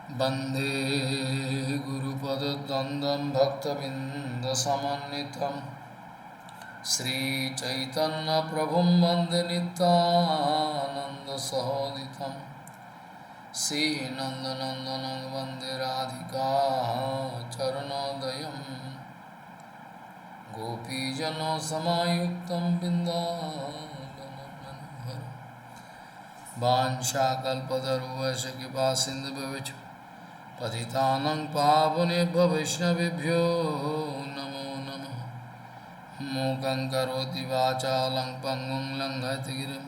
वन्दे गुरुपदद्वन्द्वं भक्तबिन्दसमन्वितं श्रीचैतन्यप्रभुं वन्दे नित्यानन्दसहोदितं श्रीनन्दनन्दनं वन्दे राधिका चरणोदयं गोपीजनसमायुक्तं बिन्दावनमनोहरं वाञ्छाकल्पतरुवश कृपासिन्धुभ्यश्च पतितानां पावनेभ्यो वैष्णवेभ्यो नमो नमः। मूकं करोति वाचालं पङ्गुं लङ्घयति गिरिं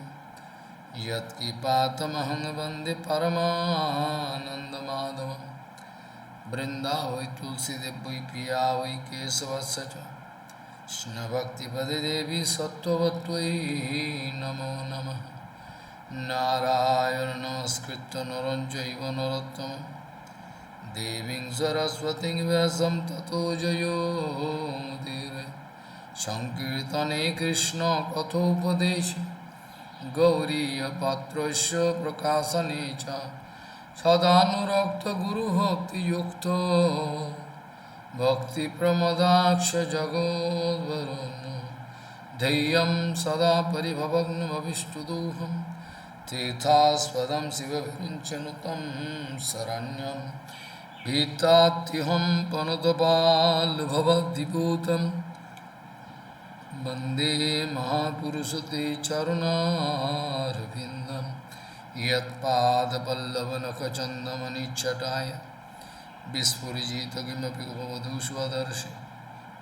यत्किपातमहं वन्दे परमानन्दमाधवं। वृन्दावै तुलसीदेव वै पिया वै केशवस्य च कृष्णभक्तिपदे देवी सत्त्ववत्त्वयि नमो नमः। नारायण नमस्कृत्य नरं चैव नरोत्तमं देवीं सरस्वतीं व्यासं ततो जयो मुदीरये। संकीर्तने कृष्ण कथोपदेशे गौरीयपात्रस्य प्रकाशने च सदानुरक्तो गुरुभक्तियुक्तो भक्तिप्रमदाक्ष जगोद्वरुन् धैर्यं सदा परिभवग्नमभिष्टुदोहं तीर्थास्पदं शिवविरिञ्चनुतं शरण्यं भीतात्युहं पनुतपाल्भवद्दिपूतं वन्दे महापुरुषते चरुणारविन्दं यत्पादपल्लवनखचन्दमनिच्छटाय विस्फुरिजित किमपि उपमधुष्वदर्शि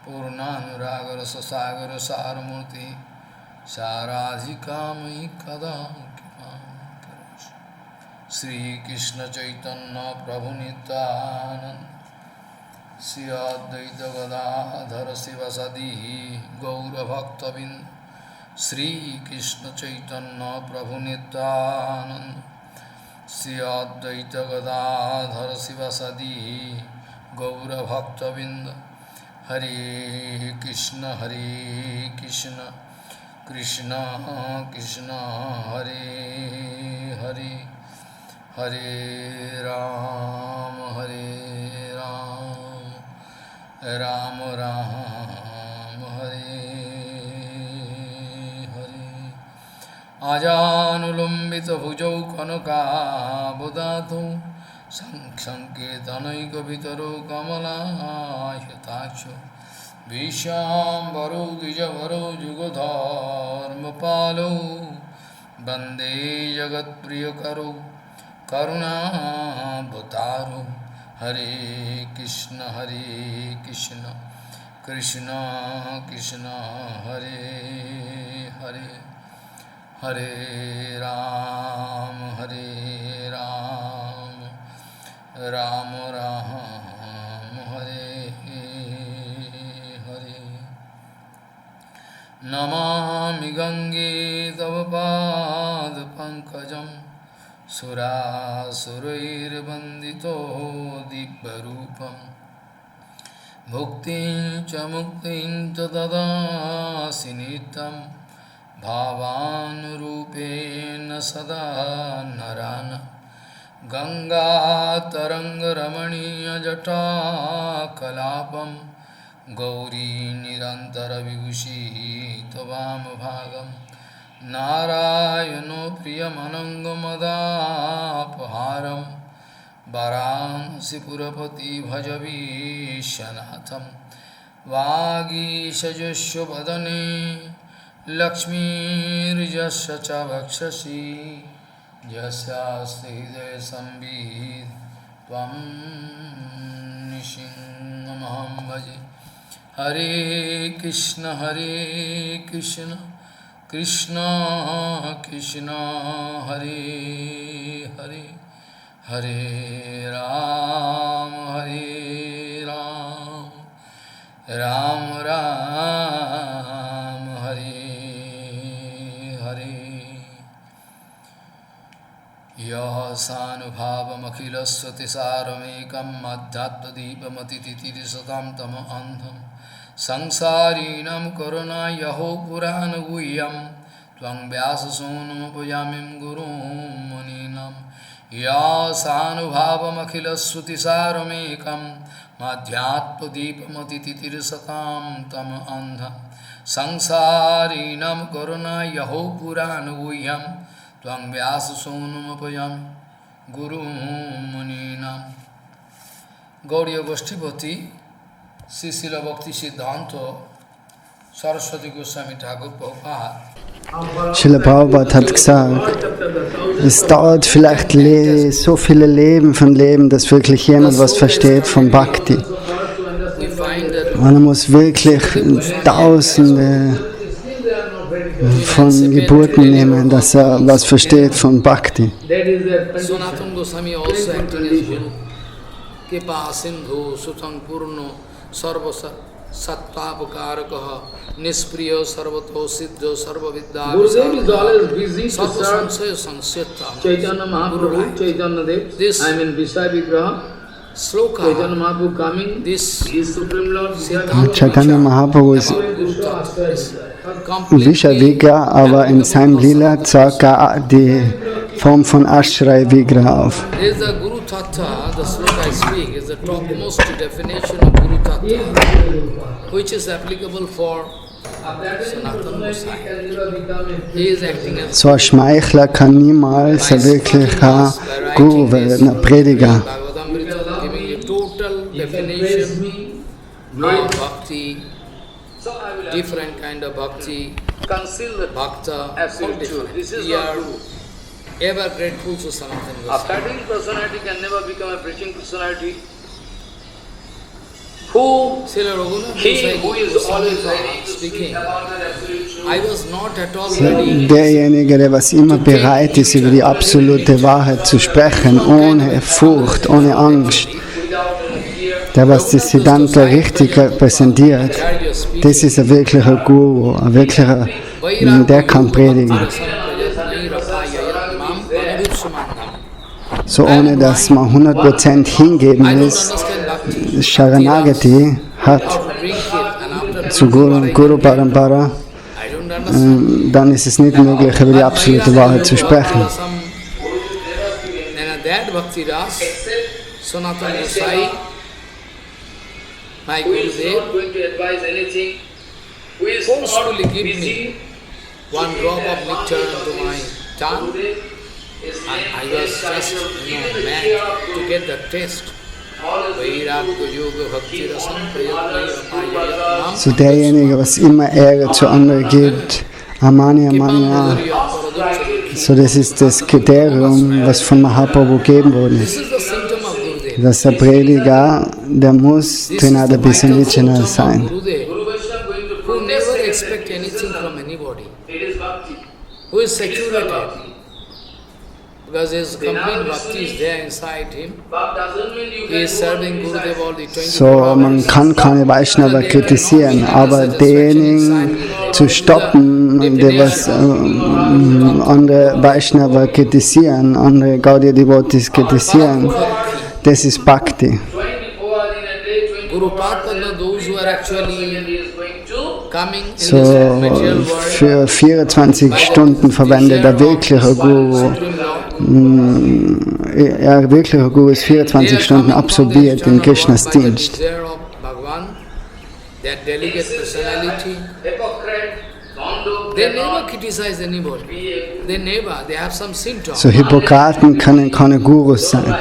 पूर्णानुरागरससागरसारमूर्ति साराधिका मयि कदा कृपां करोषि। श्रीकृष्ण चैतन्य प्रभु नित्यानन्द श्री अद्वैत गदाधर शिवसदि गौरभक्तबिंद श्रीकृष्ण चैतन्य प्रभु नित्यानन्द श्री अद्वैत गदाधर शिवसदि गौरभक्तबिंद। हरे कृष्ण कृष्ण कृष्ण हरे हरे हरे राम राम राम हरे हरे। आजानुलम्बित भुजौ कनकाबुदातौ संकेतनैकपितरो कमलायताक्षो विश्वाम्बरो द्विजभरो जुगधर्मपालो वन्दे जगत्प्रियकरो करुणावतारो। हरे कृष्ण कृष्ण कृष्ण हरे हरे हरे राम राम राम हरे हरे। नमामि गंगे तव पादपङ्कजं सुरासुरैर्वन्दितो दिव्यरूपं भुक्तिं च मुक्तिं च ददासि नित्यं भावानुरूपेण सदा नरान्। गङ्गातरङ्गरमणीयजटाकलापं गौरी निरन्तरविभूषित वामभागं नारायणो प्रियमनङ्गमदापहारं वाराणसीपुरपति भज विश्वनाथं। वागीशजुष्व वदने लक्ष्मीर्यस्य च वक्षसि यस्यास्ति हृदये संवित् त्वं नृसिंहमहं भजे। हरे कृष्ण कृष्ण कृष्ण हरे हरे हरे राम राम राम हरे हरे। यः सानुभावमखिलस्वतिसारमेकम् अध्यात्मदीपमतिथितिरिसतां तमोऽन्धं संसारिणां करुणायहो पुराणगुह्यं त्वं व्याससूनुमुपयामिं गुरुं मुनीनां यासानुभावमखिलश्रुतिसारमेकं माध्यात्मदीपमतिथितिर्सतां तम अंध संसारिणं करुणायहो पुराणगुह्यं त्वं व्याससूनुमुपयं गुरुमुनीनां। गौड़ीय गोष्ठीपति श्री शिल भक्ति सिद्धांत Saraswati Goswami Thakur Prabhupada. Srila Prabhupada hat gesagt, es dauert vielleicht so viele Leben von Leben, dass wirklich jemand was versteht von Bhakti. Man muss wirklich Tausende von Geburten nehmen, dass er was versteht von Bhakti. Sanatana Goswami also acting as Guru. Kripa Sindhu Sutang Purno Sarvasa Sattvapakarakaha Nispriyo Sarvato Siddho Sarvavidya Gurudev is always busy to Sarva serve Sanseta Chaitanya Mahaprabhu, Chaitanya Dev, I mean Vishaya Vigraha. Sloka, Chaitanya Mahaprabhu coming, this is Supreme Lord. Chaitanya Mahaprabhu ist Vishavigra, aber in seinem Lila zeigt er die Form von Ashray Vigra auf. There is a Guru Tattva, the sloka I speak, is the topmost definition of Guru Tattva, which is applicable for Sanatana Goswami. He is acting as So ein Schmeichler kann niemals ein wirklicher Guru werden, ein Prediger. Bhagavatamrita giving a total definition of bhakti, different kind of bhakti, bhakta, all different. We are ever grateful to Sanatana A Goswami. studying personality can never become a preaching personality. Who Srila Raghunath he who is always Goswami ready to speak speaking, about the absolute truth. I was not at all ready. Derjenige, der was immer bereit ist, über die absolute Wahrheit zu sprechen, ohne Furcht, ohne Angst, der was das Siddhanta richtig repräsentiert, das ist ein wirklicher Guru, ein wirklicher, der kann predigen. So ohne dass man 100% hingeben ist, Sharanagati hat zu Guru Parampara, dann ist es nicht möglich, über die absolute Wahrheit zu sprechen. Sanatana Goswami, my Who is Gurudev, not going to advise anything, who is forcefully not give me busy, one drop of nectar into my tongue. Gurudev is And I was just, mad to get the taste. Vairagya Yoga Bhakti Rasam Prayatnaya So derjenige, was immer Ehre zu anderen gibt, Amani Amanya, so das ist das Kriterium, was von Mahaprabhu gegeben worden This ist. is the symptom of Gurudev. Dass der Prediger, der muss This is Trinada the vital Bisanichana symptom of sein. Gurudev, Guru Vaishnava going to who never protest expect anything from anybody, it is bhakti. who is saturated. Because his complete bhakti is there inside him. Bhakti doesn't mean you He is can serving Gurudev all the 24 So, hours. man kann keine Vaishnava kritisieren, aber denjenigen zu stoppen, die was andere Vaishnava kritisieren, andere Gaudiya Devotees kritisieren, das ist Bhakti. 24 hours in a day, 24 Guru Padma, those who are actually he is going to coming in So, this material world, für 24 Stunden verwendet der wirkliche Guru. Er wirklicher Guru ist 24 Stunden absorbiert in Krishnas Dienst. That delegate personality, hypocrite, Bondo, they never criticize anybody. They never. They have some symptoms. So Hippokraten können keine Gurus sein.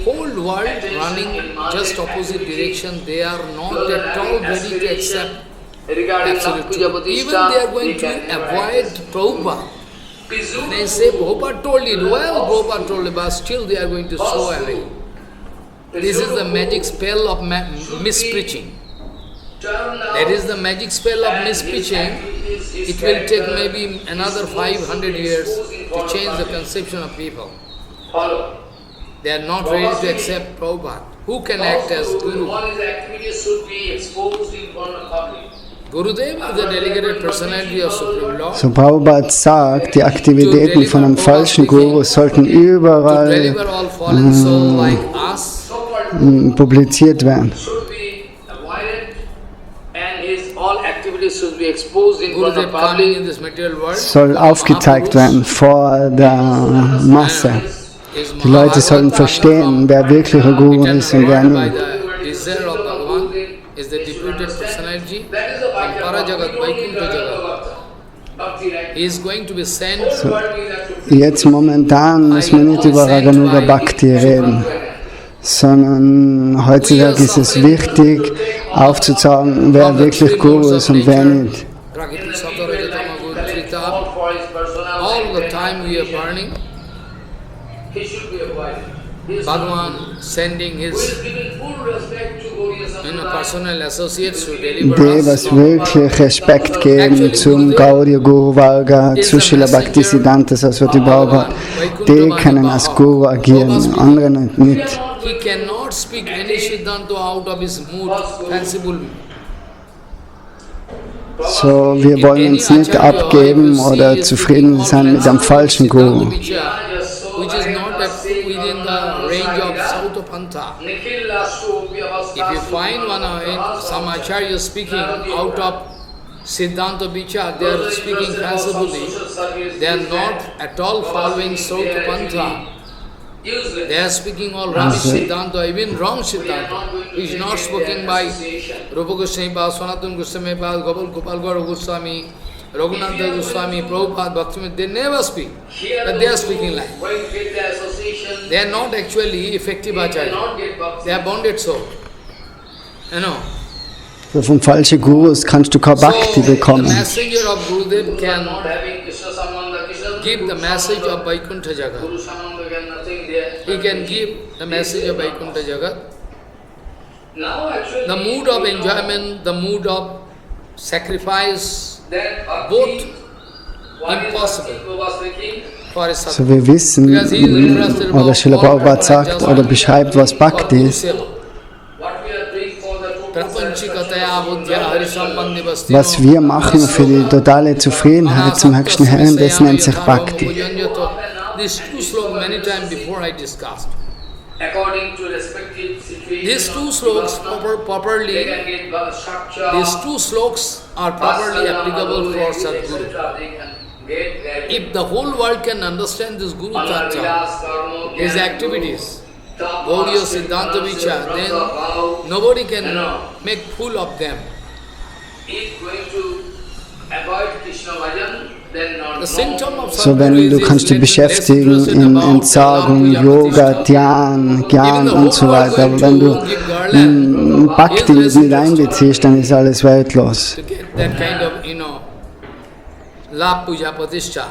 Whole world running just opposite direction. They are not at all ready to accept regarding absolute Puja truth. Even they are going to avoid Prabhupada. They say Prabhupada told it. Well, Prabhupada told it, but still they are going to throw away. This is the magic spell of mispreaching. That is the magic spell of mispreaching. It will take maybe another 500 years to change the conception of people. They are not ready to accept Prabhupada. Who can act as Guru? All his activities should be exposed in front of public. Gurudev is the delegated personality of Supreme Lord. So Prabhupada sagt, die Aktivitäten von einem falschen Guru sollten To überall deliver all fallen souls like us, publiziert werden. Should be avoided and his all activities should be exposed in front Gurudev of coming in public. this material world, Soll aufgezeigt werden vor der Masse. is Die Leute sollen Mahabharata verstehen, wer wirklicher Guru ist und wer by nicht. the desire of Bhagavan is the deputed personality from Parajagat, Vaikuntha Jagat. He is going to be sent. Jetzt momentan muss man nicht über Raganuga Bhakti reden, sondern heutzutage ist es wichtig, aufzuzeigen, wer wirklich Guru ist und wer nicht. Prakriti Satarajatama Guru Trita. All the time we are burning. Bhagavan sending his personal associates to deliver Die, us was wirklich Respekt geben zum Gaudiya Guru Varga, zu Srila Bhaktisiddhanta Saraswati Prabhupada, die können als Guru agieren, andere nicht. He cannot speak any Siddhanta out of his mood, fanciful. So, wir wollen uns nicht abgeben oder zufrieden sein mit einem falschen Guru. Which is not within the range of Sautapantha. If you find some acharya speaking out of Siddhanta Vichar, they are speaking fancifully, they are not at all following Sautapantha. They are speaking all rubbish Siddhanta, even wrong Siddhanta, which is not spoken by Rupa Goswami Pal, Sanatana Goswami Pal, Gopal Gaura Goswami, Raghunatha Goswami, Prabhupada, Bhaktivinoda, they never speak, but they are speaking like. They are not actually effective acharya. They are bonded soul. You know. So, von falschen Gurus kannst du kein Bhakti The bekommen. messenger of Gurudev can give the message of Vaikuntha Jagat. He can give the message of Vaikuntha Jagat. The mood of enjoyment, the mood of sacrifice, both impossible for a So, sadhaka. wir wissen, oder Srila Prabhupada sagt oder beschreibt, was Bhakti ist. Was wir machen für die totale Zufriedenheit zum höchsten Herrn, das nennt sich Bhakti. These two slokas many times before I discussed. These two slokas are properly applicable for Sadguru. If the whole world can understand this Guru Tattva, his activities, Gaudiya Siddhanta Vichar, then nobody can make fool of them. The symptom of So, Sadguru wenn du is kannst dich beschäftigen in Entsagung, Yoga, Dhyan, Gyan und so weiter. Aber wenn du Bhakti nicht einbeziehst, dann ist alles weltlos. to get that kind of, love puja pratishtha.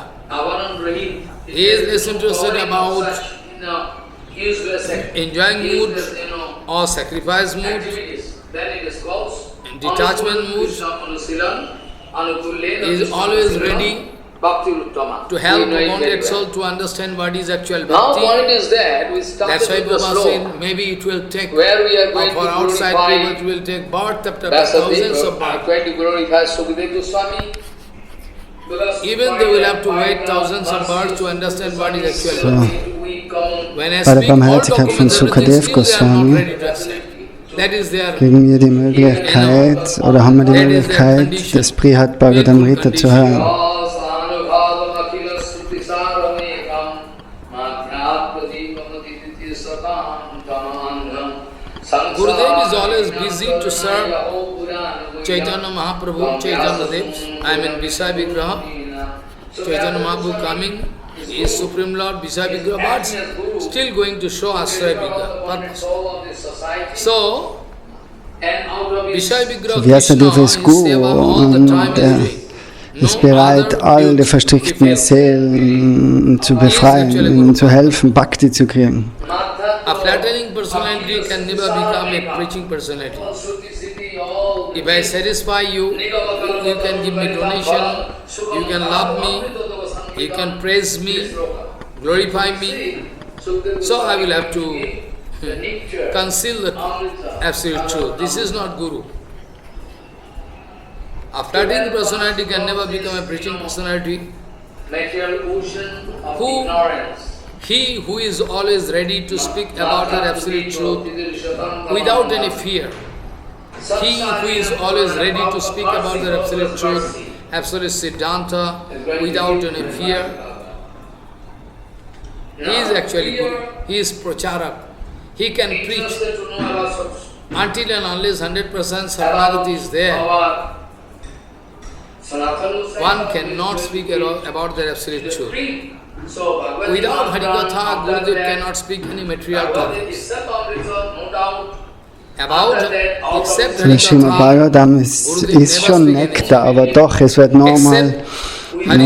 He is less interested about enjoying mood or sacrifice mood, detachment mood. He is always ready to help a bonded soul to understand what is actual Now bhakti. point is that we started That's why with the Baba slope said maybe it will take, where we are going for to outside glorify people it will take birth after Vyasati, thousands of we are births. going to glorify Sukadeva Goswami. Even they will have to wait thousands of births to understand what is actual So, bhakti. When I Bei der speak all Barmherzigkeit von documents, Sukadev everything, still they are not Goswami ready to accept. That is their kriegen wir die Möglichkeit oder haben wir die Möglichkeit, das Prihat Bhagavatamrita zu hören. Gurudev is always busy to serve Chaitanya Mahaprabhu, Chaitanya Dev. I mean Visaya Vigraha. Chaitanya Mahaprabhu coming, he is Supreme Lord, Visaya Vigraha, but still going to show Asraya Vigraha purpose. So, Visaya Vigraha Vyasadeva Krishna ist in Guru Seva all the und time er is doing. ist bereit, all die verstrickten Seelen zu befreien, ihnen zu helfen, Bhakti zu kriegen. A flattering personality can never become a preaching personality. If I satisfy you, you can give me donation, you can love me, you can praise me, glorify me. So I will have to conceal the absolute truth. This is not Guru. A flattering personality can never become a preaching personality. He who is always ready to speak about the absolute truth without any fear. He who is always ready to speak about the absolute truth, absolute Siddhanta, without any fear. He is actually Guru. He is Pracharak. He can preach. Until and unless 100% Saranagati is there, one cannot speak about the absolute truth. Without Harikatha, Gurudev cannot speak any material topics. About, except Srimad Harikatha, Bhagavatam ist schon Nektar, aber doch, es wird nochmal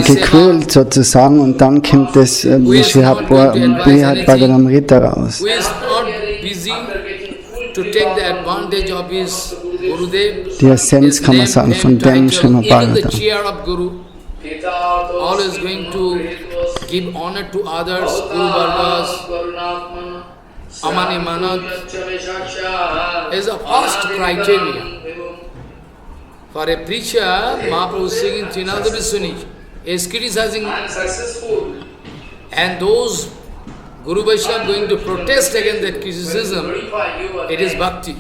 gekühlt sozusagen und dann kommt das Srimad Bhagavatamrita raus. who is not busy to take the advantage of his Gurudev, Die Essenz, kann man sagen, von dem Srimad even the Bhagavatam. chair of Guru, always going to give honor to others, Guru Vargas, Amani Manat, is a first criteria. For a preacher, Mahaprabhu is singing Trinada Vishunij, is criticizing, and those Guru Vaishnava going to protest against that criticism, it is bhakti.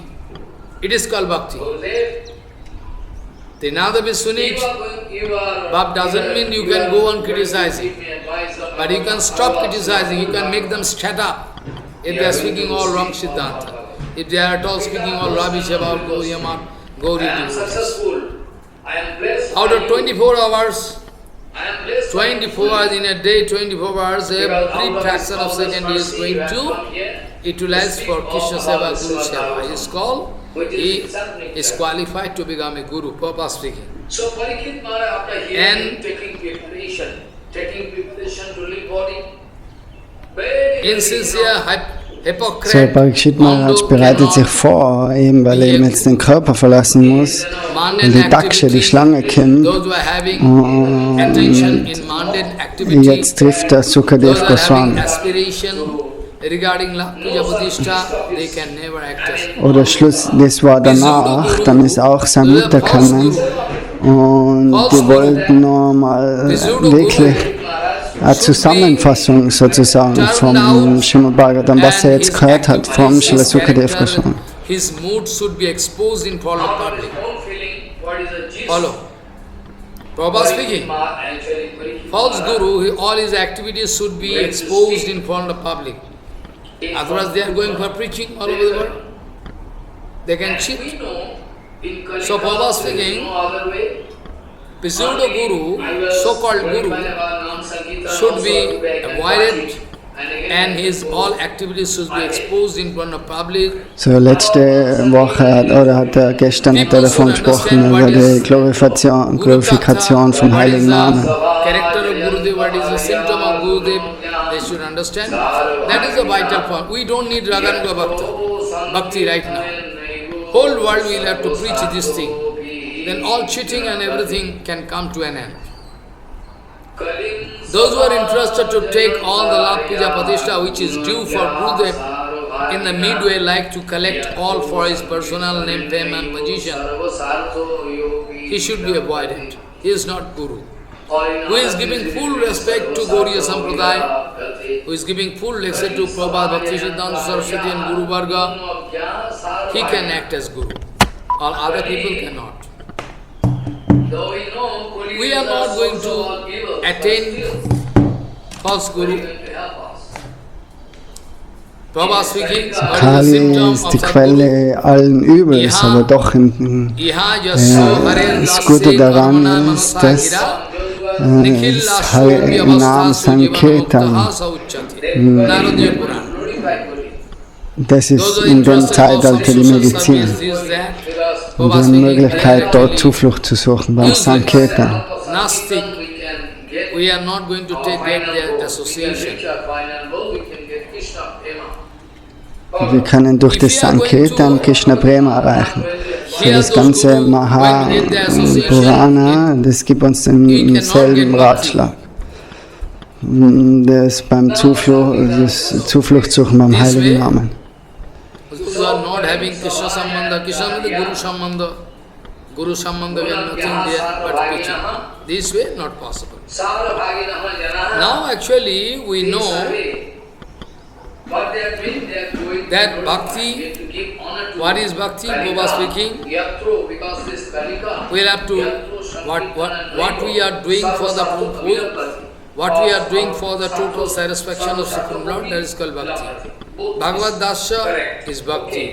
It is called bhakti. Trinada Vishunij, Bhab doesn't mean you can go on criticizing, but you can stop criticizing, you can make them shut up if they are speaking all wrong Siddhanta. If they are at all speaking all rubbish about Gauri devotees. Out of 24 hours, 24 hours in a day, 24 hours, every fraction of second is going to utilize for Krishna Seva, Guru Seva. He is qualified to become a Guru, Prabhupada speaking. So Parikshit Maharaj, after hearing, taking preparation to leave body, Insincere, So, hypocrite, Parikshit Maharaj bereitet sich vor, eben weil er eben jetzt den Körper verlassen muss und die Daksha, die Schlange kommt. those who are having attention in mundane activity, Jetzt trifft er Sukadev those who are having Goswami. aspiration regarding Puja Buddhista, they can never act as Oder Schluss, das war danach, dann ist auch seine Mutter gekommen und die wollten nochmal wirklich eine Zusammenfassung sozusagen vom Srimad Bhagavatam, was er jetzt gehört hat vom Srila Sukadev Goswami. his mood should be exposed in front of public. Follow. Prabhupada speaking. False Guru, all his activities should be exposed in front of public. Otherwise they are going for preaching all over the world. They can cheat. So Prabhupada speaking, pseudo Guru, so-called Guru, should be avoided and his all activities should be exposed in front of public. So, letzte Woche gestern hat er davon gesprochen, über die Glorifikation vom Heiligen Namen. Character of Gurudev, what is the symptom of Gurudev, they should understand. That is the vital point. We don't need Raganuga Bhakti right now. Whole world will have to preach this thing. Then all cheating and everything can come to an end. Those who are interested to take all the Lord Puja Pratishtha which is due for Gurudev in the midway like to collect all for his personal name, fame and position, he should be avoided. He is not Guru. Who is giving full respect to Gauriya Sampradaya, who is giving full lecture to Prabhupada Bhakti Siddhanta Saraswati and Guru Varga, he can act as Guru. All other people cannot. We are not going to attain false Guru. Prabhupada speaking, what is the Kali symptom ist of die Sadguru? Quelle allen Übels, aber doch das Gute daran ist, dass im Namen Sankirtan, das ist in dem Zeitalter die Medizin. Und die Möglichkeit, dort Zuflucht zu suchen beim Sankirtan. Nastic, we are not going to take their association. Wir können durch das Sankirtan Krishna Prema erreichen. Für das ganze Maha-Purana, das gibt uns denselben Ratschlag. Das beim Zuflucht suchen beim Heiligen Namen. Those who are not having Krishna Sambandha, Krishna means Guru Sambandha. Guru Sambandha, we have nothing there but preaching. This way, not possible. Now actually, we know that bhakti, what is bhakti? Baba speaking, we'll have to, what we are doing for the what we are doing for the total satisfaction of Supreme Lord, that is called bhakti. Bhagavad Dasya is bhakti.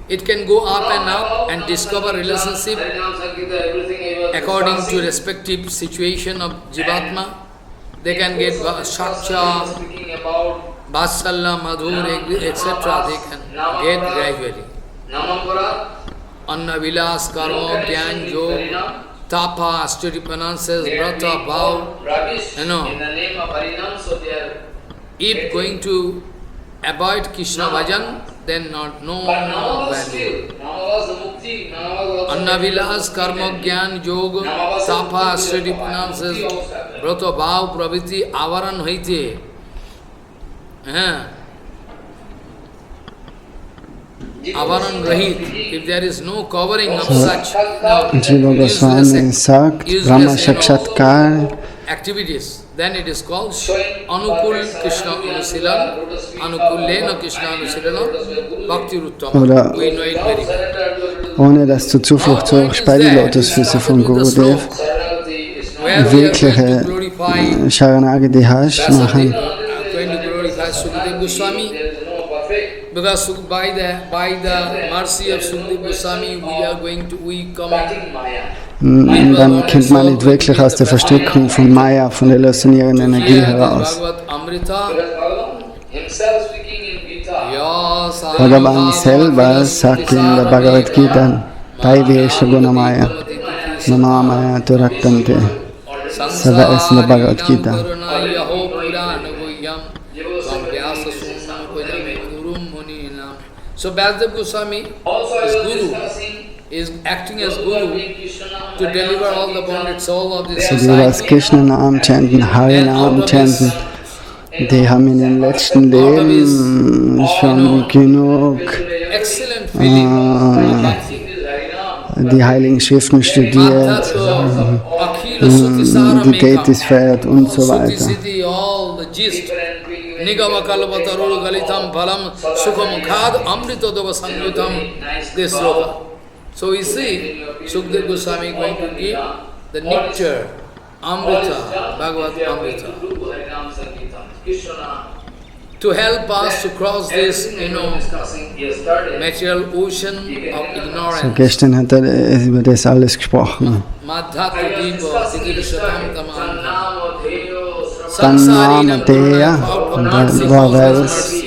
It can go up and discover relationship according to respective situation of Jivatma. They can get Shakcha, Vatsalya, Madhur, etc. They can get gradually. Anna Vilas, Karma, Dhyan, Yog, Tapa, Asturi pronounces, Brata, Bhav. If going to avoid Krishna bhajan, then no value. Anna Vilas, Karma, Dhyan, Yog, Tapa, Asturi pronounces, Brata, Bhav, Praviti, Avaran Haite. Avaran Rahit, if there is no covering of such Jiva Goswami sagt, Brahma Sakshatkar activities, then it is called Anukul Krishna Anusilan, Anukulena Krishna Anusilan, Bhakti Ruttama. oder We know it very well. ohne dass du Zuflucht suchst bei den Lotusfüßen von Gurudev, wirkliche Sharanagati hast, machen. Going to glorify Sukadeva Goswami, because by the mercy of Sukadeva Goswami, we come. Dann kommt man nicht wirklich aus der Verstrickung von Maya, von der illusionierenden Energie heraus. Bhagavan selber sagt in der Bhagavad Gita, Daivesha Gunamaya, Namamaya Turaktante. Seva ist in der Bhagavad Gita. So Vyasadeva Goswami is Guru, is acting as Guru to deliver all the bonded soul of this So die was society. Krishna-Namen chanten, Hari-Namen chanten, die haben in dem letzten Leben schon genug Excellent feeling of die Heiligen Schriften studiert, die Deities verehrt und so weiter. all the gist. Nigama kalpatarul galitam phalam sukham khad amritadava sangyutam, this sloka. So we see Sukadeva Goswami going to give the nectar, Amrita, Bhagavad Amrita, to help us to cross this, material ocean of So ignorance. gestern hat er über das alles gesprochen. Madhatu diva, siddhishatam tamam. Dann Name der, und dann war Vers. Is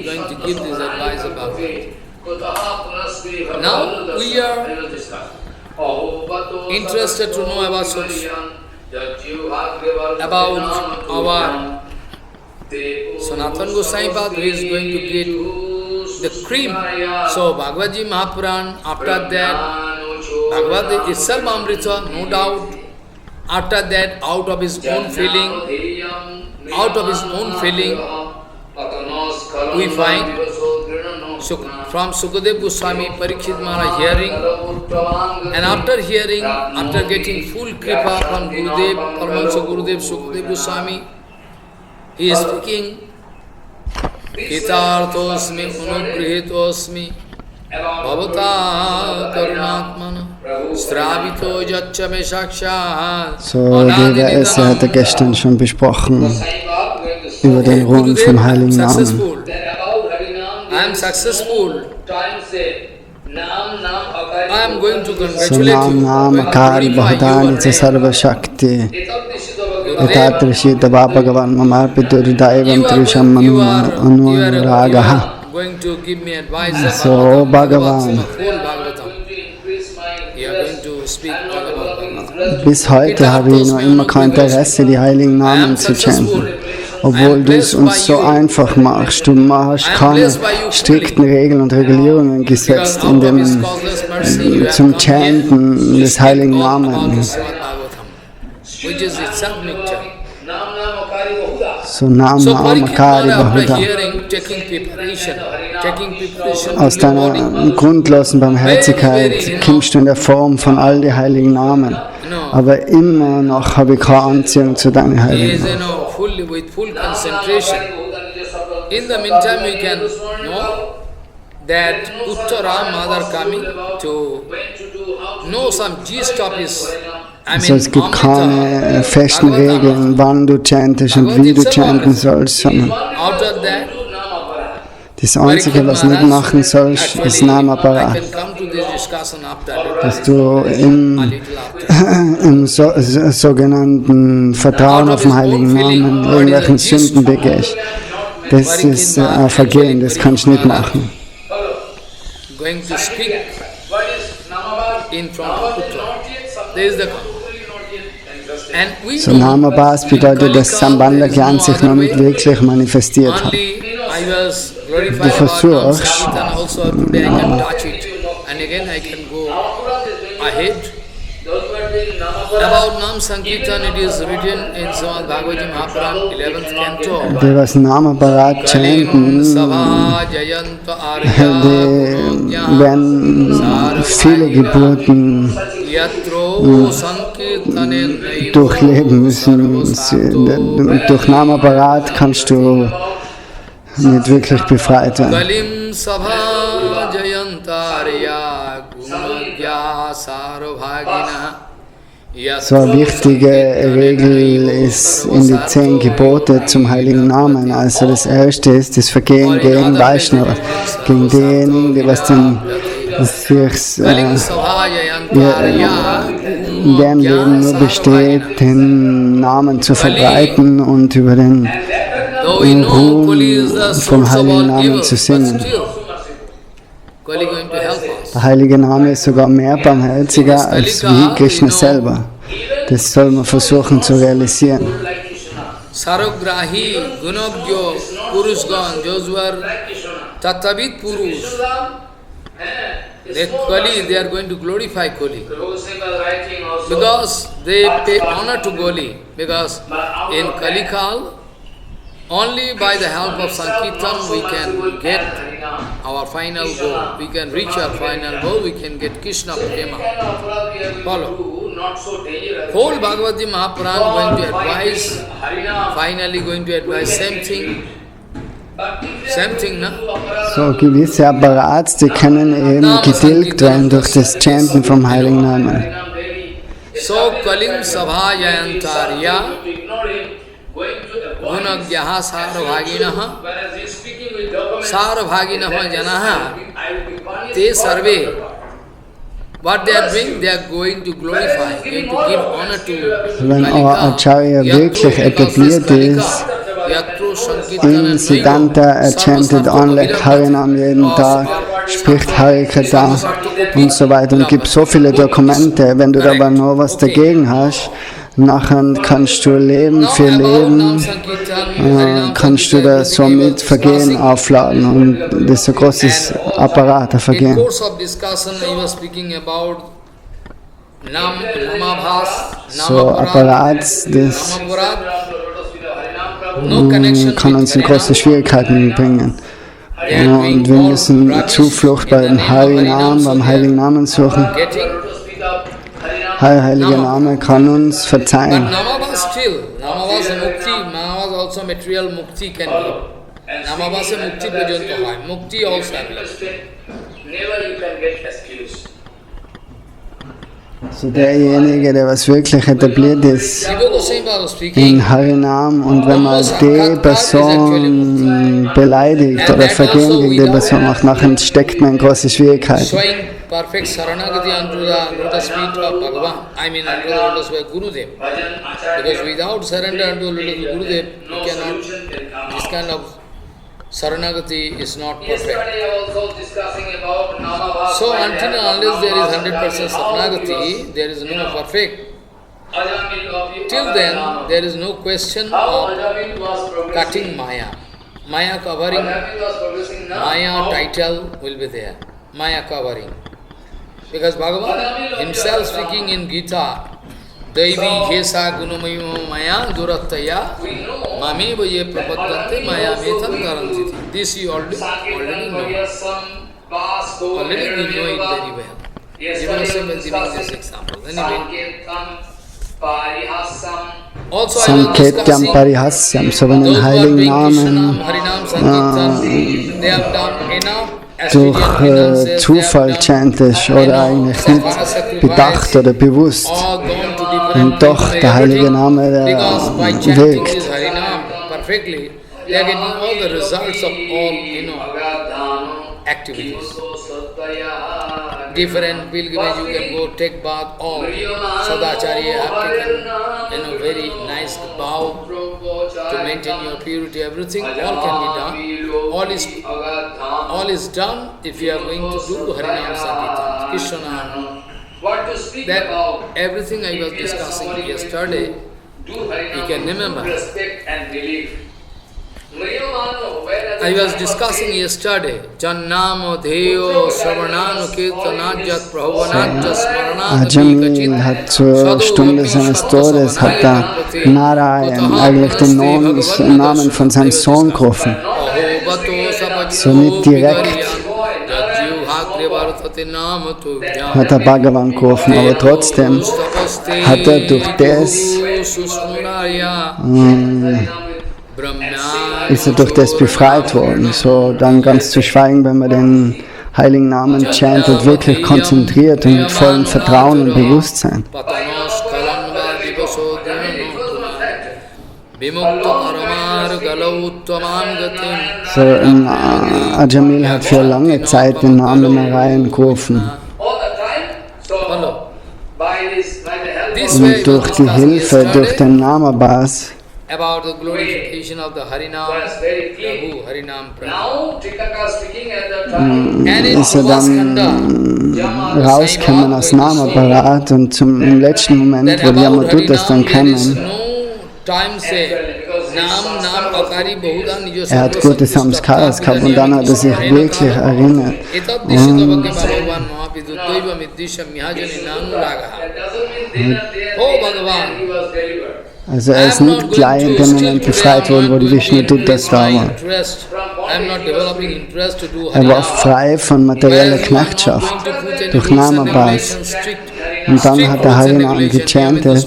going to give this advice about it. Now we are interested to know about our Sanatana Goswami Pad, who is going to get the cream. So Bhagavad Ji Mahapuran, after that, Bhagavad itself Amrita, no doubt. After that, out of his own feeling, we find from Sukadeva Goswami, Parikshit Maharaj hearing, and after hearing, after getting full kripa from Gurudev, Paramahansa Gurudev, Sukadeva Goswami, he is speaking, Hitarthosmi unugrihitosmi bhavata karunatmana stravito jaccha me sakshat. So, die Verse hat er gestern schon besprochen über den Ruhm vom Heiligen Namen. I am successful. I am going to So congratulate you. Nam Akari Bhadani Sarva Shakti Etatrishita Bhagavan Mamapitur Daivam Trisham Anuragaha. Going to give me advice So, about Bhagavan. whole Bhagavatam. You are going to speak Bhagavatam. Bis heute habe ich noch immer kein Interesse, die Heiligen Namen zu chanten. Obwohl du es uns so einfach machst. Du hast keine strikten Regeln und Regulierungen gesetzt in dem, zum Chanten des Heiligen Namens. Which is itself nectar. So Nam So Nam Akari Parikshit after Bhahuda. hearing, taking preparation Aus to the deiner body. grundlosen Barmherzigkeit kommst du in der Form von all die Heiligen Namen. Aber immer noch habe ich keine Anziehung zu deinen He Heiligen is, Namen. fully with full concentration. In the meantime, we can know that Uttara Mother coming to know some gist of his Also es gibt keine festen Regeln, wann du chantest und wie du chanten sollst, sondern Out of that, das Einzige, was du nicht machen sollst, ist Namaparat. Dass du im sogenannten Vertrauen auf den Heiligen Namen irgendwelchen Sünden begehst. Das ist ein Vergehen, das kannst du nicht machen. Going to speak in front of Putra. There is the So Namabhas bedeutet, dass Sambandha Gyan sich noch nicht wirklich manifestiert hat. Du versuchst, about Nam Sankirtan, it is written in Srimad Bhagavad Mahapuran, 11th canto. Die was Namaparat chanten, werden viele Geburten durchleben müssen. Durch Namaparat kannst du nicht wirklich befreit werden. So eine wichtige Regel ist in die 10 Gebote zum Heiligen Namen. Also das erste ist das Vergehen gegen Vaishnava, gegen diejenigen, die was deren Leben nur besteht, den Namen zu verbreiten und über den Ruhm vom Heiligen Namen zu singen. Der Heilige Name ist sogar mehr barmherziger als wie Krishna selber. Das soll man versuchen zu realisieren. Sarokrahi, Gunabhyo, Purushgan, those were Tattavit Purush. Kali, they are going to glorify Kali. Because they pay honor to Kali. Because in Kali Kal, only by the help of Sankirtan we can get our final goal. We can reach our final goal, we can get Krishna Prema. Follow. Whole Bhagavati Mahapuran going to advise, finally going to advise same thing. Same thing, na? So gewisse Apparats, die können eben getilgt werden durch das Chanten vom Heiligen Namen. So Kalim Sabha Jayantarya Gunagyaha Sarabhaginaha Sarabhaginaha Janaha Te Sarve. What they are doing, they are going to glorify, going to give honor to Wenn Acharya wirklich etabliert ist, in Siddhanta, er chantet ordentlich Harinam jeden Tag, spricht Harikata und so weiter und gibt so viele Dokumente. Wenn du aber nur was dagegen hast, nachher kannst du Leben für Leben, kannst du da somit Vergehen aufladen und das ist ein großes Apparat, ein Vergehen. So Apparat, das kann uns in große Schwierigkeiten bringen. Und wir müssen Zuflucht beim Harinam, Heiligen Namen suchen. Heiliger Name kann uns verzeihen. So derjenige, der was wirklich etabliert ist in Harinam und wenn man die Person beleidigt oder Vergehen gegen die Person macht, nachher steckt man in große Schwierigkeiten. Perfect Saranagati unto the lotus feet of Bhagavan, I mean unto the lotus feet of Gurudev. Because without surrender unto the lotus feet of Gurudev, you cannot, this kind of Saranagati is not perfect. So until and unless there is 100% Saranagati, there is no perfect. Till then, there is no question of cutting Maya. Maya covering, Maya title will be there. Maya covering. Because Bhagavan himself speaking in Gita, Daivi Khesa Gunamayama Maya Durattaya Mameva Ye Prapaddante Maya Metam Garantiti. This you already know. Already we know it very well. Jivanasya is giving this example. Anyway. Sanketyam Parihasyam, so wenn den Heiligen Namen durch Zufall chantest oder eigentlich nicht bedacht oder bewusst, Und doch der heilige Name, der because by chanting wirkt. this Harinam perfectly, they are getting all the results of all, activities. Different pilgrimage, you can go take bath, all. Sadacharya have taken, very nice vow to maintain your purity, everything, all can be done. All is done if you are going to do Harinam Sankirtan, Krishna. That everything I was discussing yesterday, you can remember. I was discussing yesterday, Jannamo Dheyo Sravananu Kirtanajat Prahuvanajat Smaranat Ajamil hat zur Stunde seines Todes, hat da Narayan eigentlich den Namen von seinem Sohn gerufen. So nicht direkt hat er Bhagavan gerufen, aber trotzdem hat er durch das ist er durch das befreit worden. So dann ganz zu schweigen, wenn man den heiligen Namen chantet, wirklich konzentriert und mit vollem Vertrauen und Bewusstsein. So, Ajamil hat für lange Zeit den Namen Narayan gerufen. Und durch die Hilfe, durch den Namabas, about the glorification of the Harinam, Prabhu, Harinam Prabhu. Ist er dann rausgekommen aus Namaparat und im letzten Moment, wo die Yamadutas dann kamen, er hat gute Samskaras gehabt und dann hat er sich wirklich erinnert. Also er ist nicht gleich in dem Moment befreit worden, wo die Vishnu-Dutas da waren. Er war frei von materieller Knechtschaft durch Namabhas. Und dann hat er Harinam gechantet.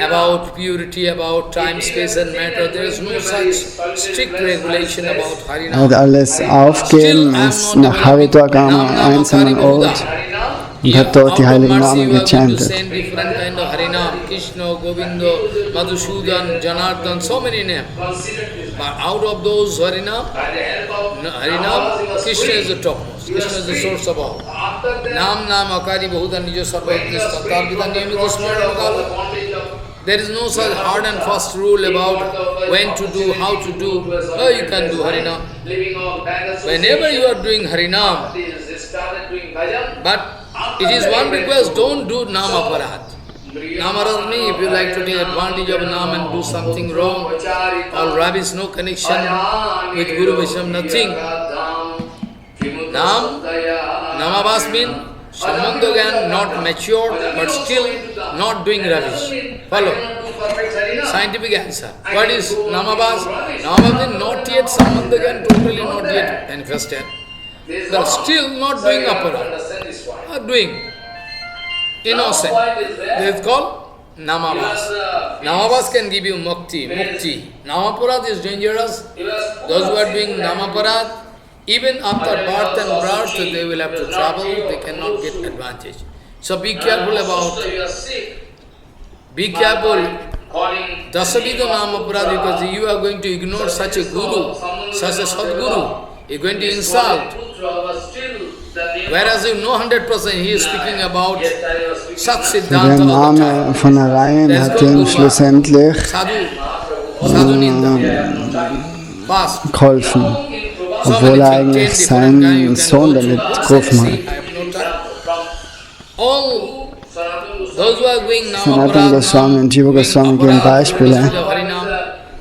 About purity, about time, space and matter, there is no such strict regulation about Harinam. Er hat alles aufgegeben, ist nach Haridwar am einsamen Ort und hat dort die heiligen Namen gechantet. Krishna, Govinda, Madhusudan, Janardhan, so many names. But out of those Harinam, Krishna is the topmost. Krishna is the source of all. Nam Akari Bahuda Nijo Sarvajit Tatarvita Niyamita Smaranakala. There is no such hard and fast rule about when to do, how to do. Oh, you can do Harinam. Whenever you are doing Harinam, but it is one request, don't do Namaparad. Namaparad means if you like to take advantage of Nam and do something wrong, or rubbish, no connection with Guru Vaishnava, nothing. Namabhas means Sambandhagyan, not mature, but still not doing rubbish. Follow. Scientific answer. What is Namabhas? Namabhas means not yet Sambandhagyan, totally not yet manifested. They are still not doing aparad. Are doing innocent. This is called Namabhas. Namabhas can give you mukti. Namaparad is dangerous. Those who are doing Namaparad, even after birth and birth, they will have to travel, they cannot get advantage. So be careful about, be careful, Dasavidha Namaparad, because you are going to ignore such a guru, such a Sadguru, you are going to insult. Whereas you know 100%, he is speaking about Sat Siddhanta. Der Name von Narayan hat ihm schlussendlich geholfen, obwohl er eigentlich seinen Sohn damit gerufen hat. Sanatana Goswami und Jiva Goswami geben Beispiele,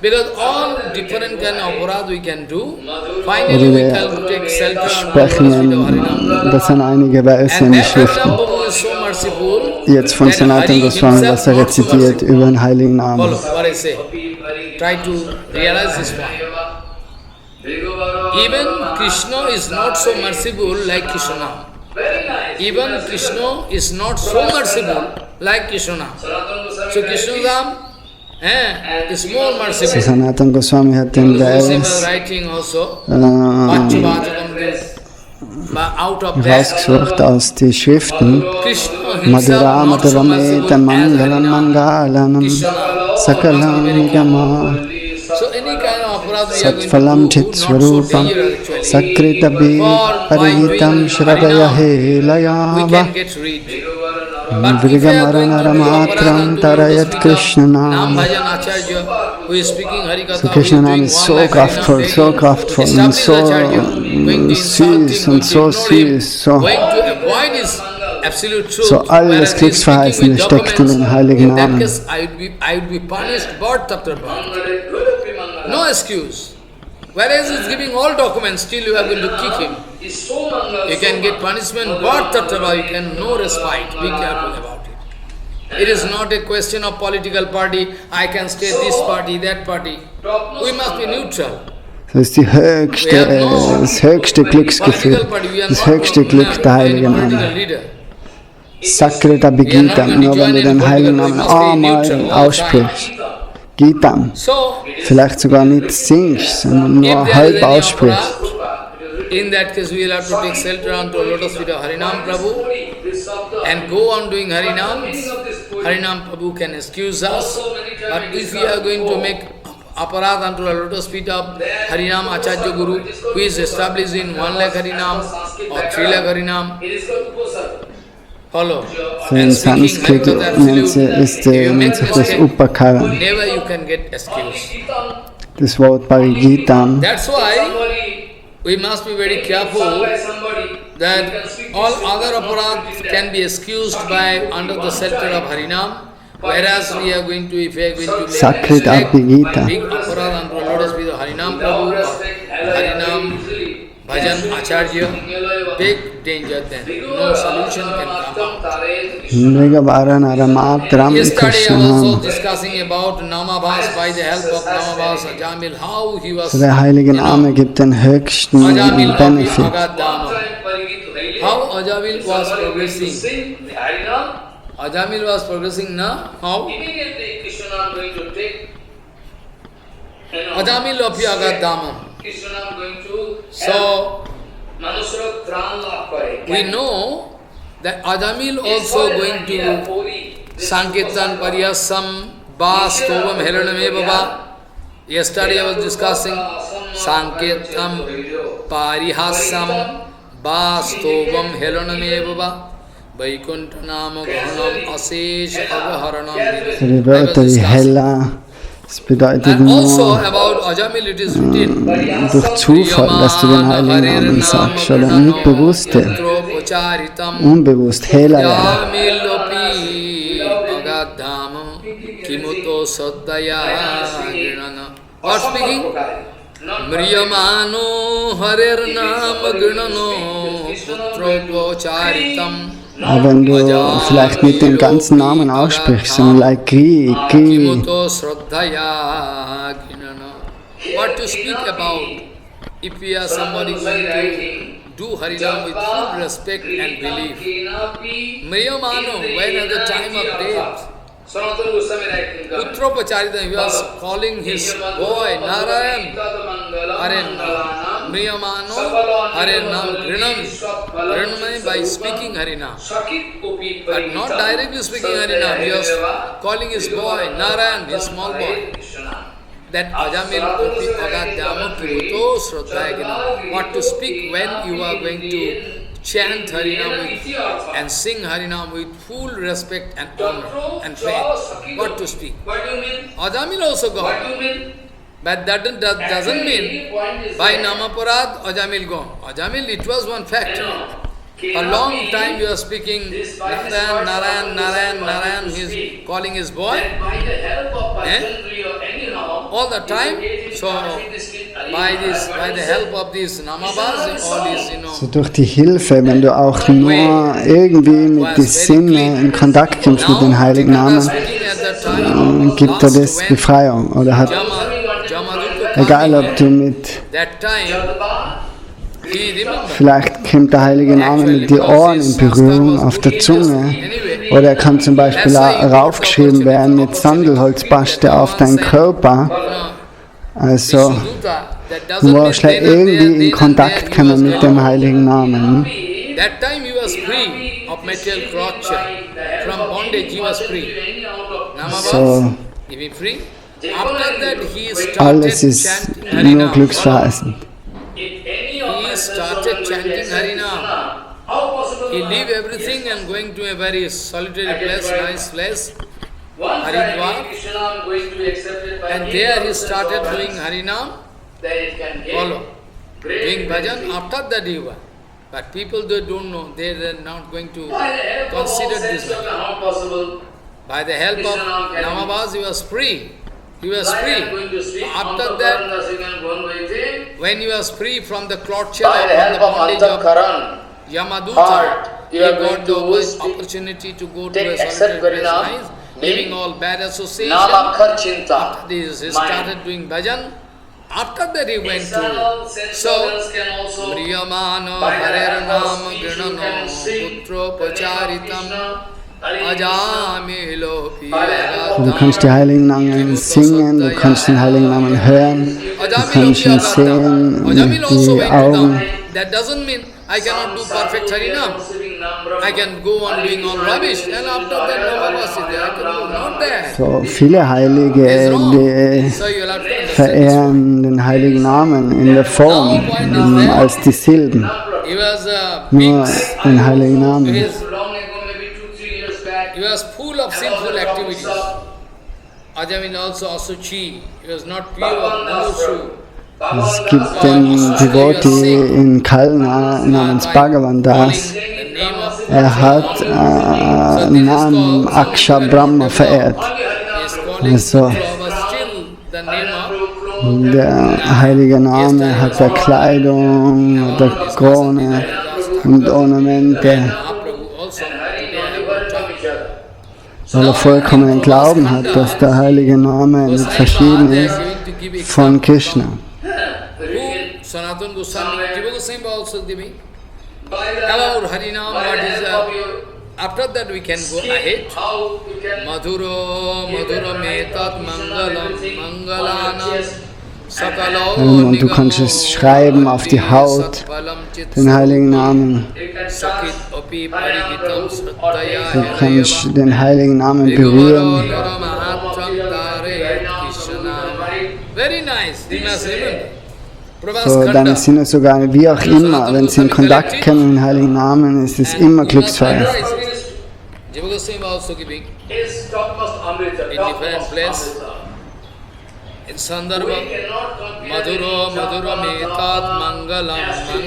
oder wir sprechen, das sind einige Verse in den Schriften. Jetzt von Sanatana Goswami, was er rezitiert über den heiligen Namen. Even Krishna is not so merciful like Krishna. Even Krishna is not so merciful like Krishna. So Krishna is more merciful. Sanatana Goswami hat den Vers out of that, rausgesucht aus den Schriften. Krishna Madhura himself not so Madhurameta merciful as Mangalam Harinam. Mangalanam Krishna Sakalam Nigama So any kind of aparadha we are Satphalam going to Chit do, not so Swarupam dangerous actually. Sakritabi For by Parihitam doing Shradaya Harinam, we Helayava can get rid. But if we are going to do Vrigamaranamatram aparadha Tarayat Krishna Nam Nam. Bhajan Acharya, who is speaking Harikatha, So who Krishna is Nam doing ist one so lakh kraftvoll, Harinam so daily, kraftvoll und established so Acharya, going to insult him, süß going und to so ignore him, süß, so, going to avoid his absolute truth, so alles whereas he is speaking Glücksverheißende with steckt in documents. den heiligen In that Namen. case, I would be punished, bart after bart. No excuse. Whereas he is giving all documents, still you are going to kick him. You can get punishment, bart after bart, you can no respite. Be careful about it. It is not a question of political party, I can stay this party, that party. We must be neutral. Das ist das höchste Glücksgefühl, das höchste Glück der heiligen Namen. Sakrita Gita, nur wenn du den heiligen Namen einmal aussprichst. Gitam, vielleicht sogar nicht singst, sondern nur halb aussprichst. In that case, we will have to take shelter onto lotus feet of Harinam Prabhu and go on doing Harinam. Harinam Prabhu can excuse us, but if we are going to make aparadha unto the lotus feet of Harinam Acharya Guru, who is established in 1 lakh Harinam or 3 lakh Harinam, follow. In Sanskrit nennt sich das Upakara. Never you can get excuse. Das Wort Parigitam. That's why we must be very careful that all other aparadhas can be excused by under the shelter of Harinam, whereas we are going to, if we are going to Sakrit Abhigita. big aparadha under Lotus with Harinam Prabhu, Harinam Bhajan Acharya, big danger then. No solution can come out. Yesterday I was also discussing about Namabhas, by the help of Namabhas Ajamil, how he was, Der heilige Name gibt den höchsten Ajamil Benefit. how Ajamil was progressing. Ajamil was progressing now. How? Ajamil api agadamam. So, we know that Ajamil also going to Sankirtan Pariyasam Bas Tovam Heraname Baba. Yesterday I was discussing Sankirtan Parihasam Bas Tovam Heraname Baba. Vaikuntha Nama Ghanam Asesh Avaharanam. Die Wörter wie Hella, das bedeutet And also nur about Ajamil it is written. durch Zufall, dass du den heiligen Namen sagst, oder nicht bewusst, unbewusst, Hela. What speaking? Mriyamano Harer Nam Grinano Putropocharitam. Aber wenn du vielleicht nicht den ganzen Namen aussprichst, sondern like Kri, What to speak about? If we are somebody going to do Harinam with full respect and belief. Mriyamano, when at the time of death, Putropacharita, he was calling his boy Narayan, Hare Mriyamano, Hare Nam Grinam, Grinam by speaking Harinam. But not directly speaking Harinam, he was calling his boy Narayan, his small boy. That Ajamil Upi Agadhyama Kimuto Srodhayagina. What to speak when you are going to chant Harinam and sing Harinam with full respect and honor and faith. What to speak? Ajamil also gone. But that doesn't mean by Namaparad Ajamil gone. Ajamil, it was one fact. A long time you are speaking Narayan, Narayan, Narayan, Narayan, he is calling his boy. All the time. So by the help of these Namabhas, all these, so durch die Hilfe, wenn du auch nur irgendwie mit den Sinnen in Kontakt kommst mit den heiligen Namen, gibt er das Befreiung. Oder hat, egal ob du mit, vielleicht kommt der heilige Name mit den Ohren in Berührung auf der Zunge. Oder er kann zum Beispiel auch raufgeschrieben werden mit Sandelholzpaste auf deinen Körper. Also That Du doesn't mean warst gleich then and there, irgendwie in then and Kontakt there he gekommen was mit dem gone. heiligen Namen. That time he was free of material torture. From bondage he was free. Namavas, So, he be free. After that he started alles ist chanting nur Harinam. glücksverheißend. He started chanting Harinam. He leave everything and going to a very solitary place, nice place, Haridwar. And there he started doing Harinam, follow, doing bhajan. After that he was. But people they don't know, they are not going to consider this matter. By the help of Namavas he was free. He was free. After that, when he was free from the torture and the bondage of Yamaduta, he got the opportunity to go to a solitary place, leaving all bad associations. After this, he started doing bhajan. After that, he went to so Priyamano Harer Nama Grinano Putro Pacharitam Ajamilo Du kannst die heiligen Namen singen, du kannst den heiligen Namen hören, du kannst ihn sehen mit die Augen. That doesn't mean I cannot do perfect Harinam. I can go on doing all rubbish and after that Namavas is there. I can do not there. So viele Heilige, die So you will have to understand this. verehren den heiligen Namen in der Form, als die Silben, He was a nur big den heiligen Namen. He was full of sinful activities. Ajamin also Asuchi. He was not pure, Manushu. Es gibt den Devotee in Kalna namens Bhagavan Das. Hat Nam Aksha Brahma verehrt. Also, der heilige Name hat der Kleidung, der Krone und Ornamente, weil er vollkommenen Glauben hat, dass der heilige Name nicht verschieden ist von Krishna. Sanatana Goswami, Jiva Goswami also giving. About Harinam, what is after that we can go ahead. Madhuro, Madhura Metat Mangalam, Mangalanam, Sakalo, Und du kannst es schreiben auf die Haut, den heiligen Namen. Sakit Opi Parigitam Srattaya. Du kannst den heiligen Namen berühren. Very nice, you must remember. So, deine Sinne sogar, wie auch immer, wenn sie in Kontakt kommen mit dem heiligen Namen, ist es immer glücksfrei. Jiva Goswami also giving in different place. In Sandarbha, Madhuro, Madhura Metat Mangalam,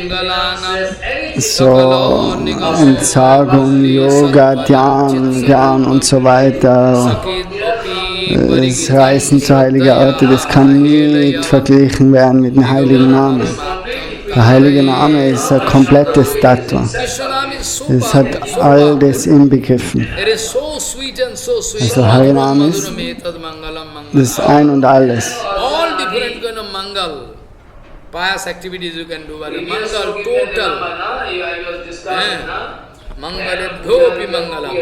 Mangalanam, So, Entsagung, Yoga, Dhyan und so weiter. Das Reisen zu heiligen Orten, das kann nicht verglichen werden mit dem heiligen Namen. Der heilige Name ist ein komplettes Tattva. Es hat all das inbegriffen. Also heilige Name ist das Ein und Alles. All different kind of Mangal, pious activities you can do, but Mangal total. Mangalat Dhopi Mangalam.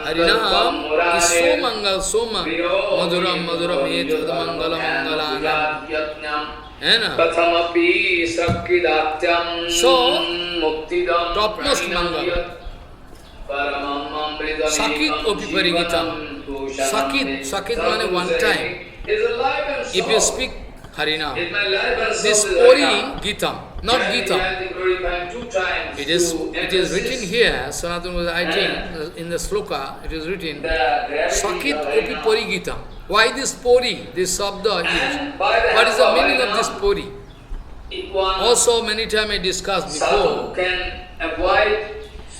Harinam is so Mangal, so Madhuram, Madhuram, Etad Mangala Mangalanam. So, topmost Mangal. Sakit Opi Parigitam. Sakit means one time. If you speak Harinam, this Pori Gitam, not Gitam. It is written here, Sanatana was writing in the sloka, it is written, Sakit Opi Pori Gitam. Why this Pori, this Sabda is? What is the meaning of this Pori? Also many times I discussed before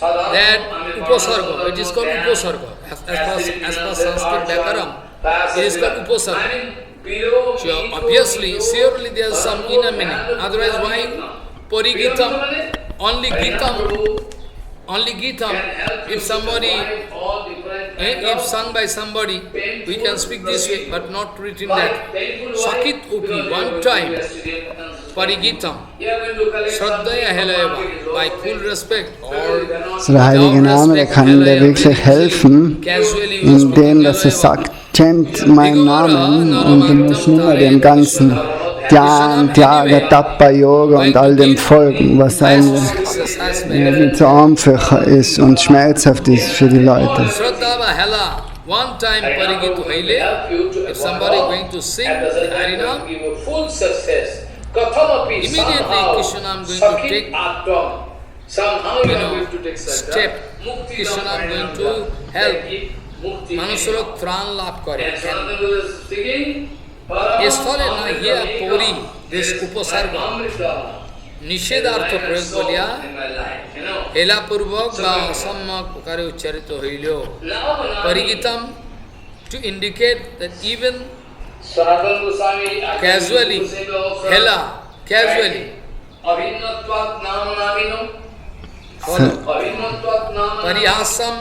that Upasarga, it is called Upasarga. As per Sanskrit Bhakaram, it is called Upasarga. So obviously, surely there is some inner meaning. Otherwise, why Parigitam? Only Gitam. If somebody, if sung by somebody, we can speak this way, but not written that. Sakit Upi, one time, Parigitam. Shraddhaya Helayava, by full respect. Or So der heilige Name, der kann dir wirklich helfen, indem dass er sagt, chant meinen Namen und du musst nicht mehr dem ganzen Dhyan, Tyaga, Tapa, Yoga und all dem folgen, was eigentlich wie zu einfach ist und schmerzhaft ist für die Leute. One time Parigita Haile, if somebody is going to sing the Harinam, immediately Krishna is going to take, step. Krishna is going to help. Manusarok Tran Labh Kare. Yesterday, here Puri, this Upasarga, Nishedartha Prayog Bolya, Hela Purvak ba Asamma Kare Ucharito Hailyo, Parigitam, to indicate that even casually, Hela, casually, Parihasam,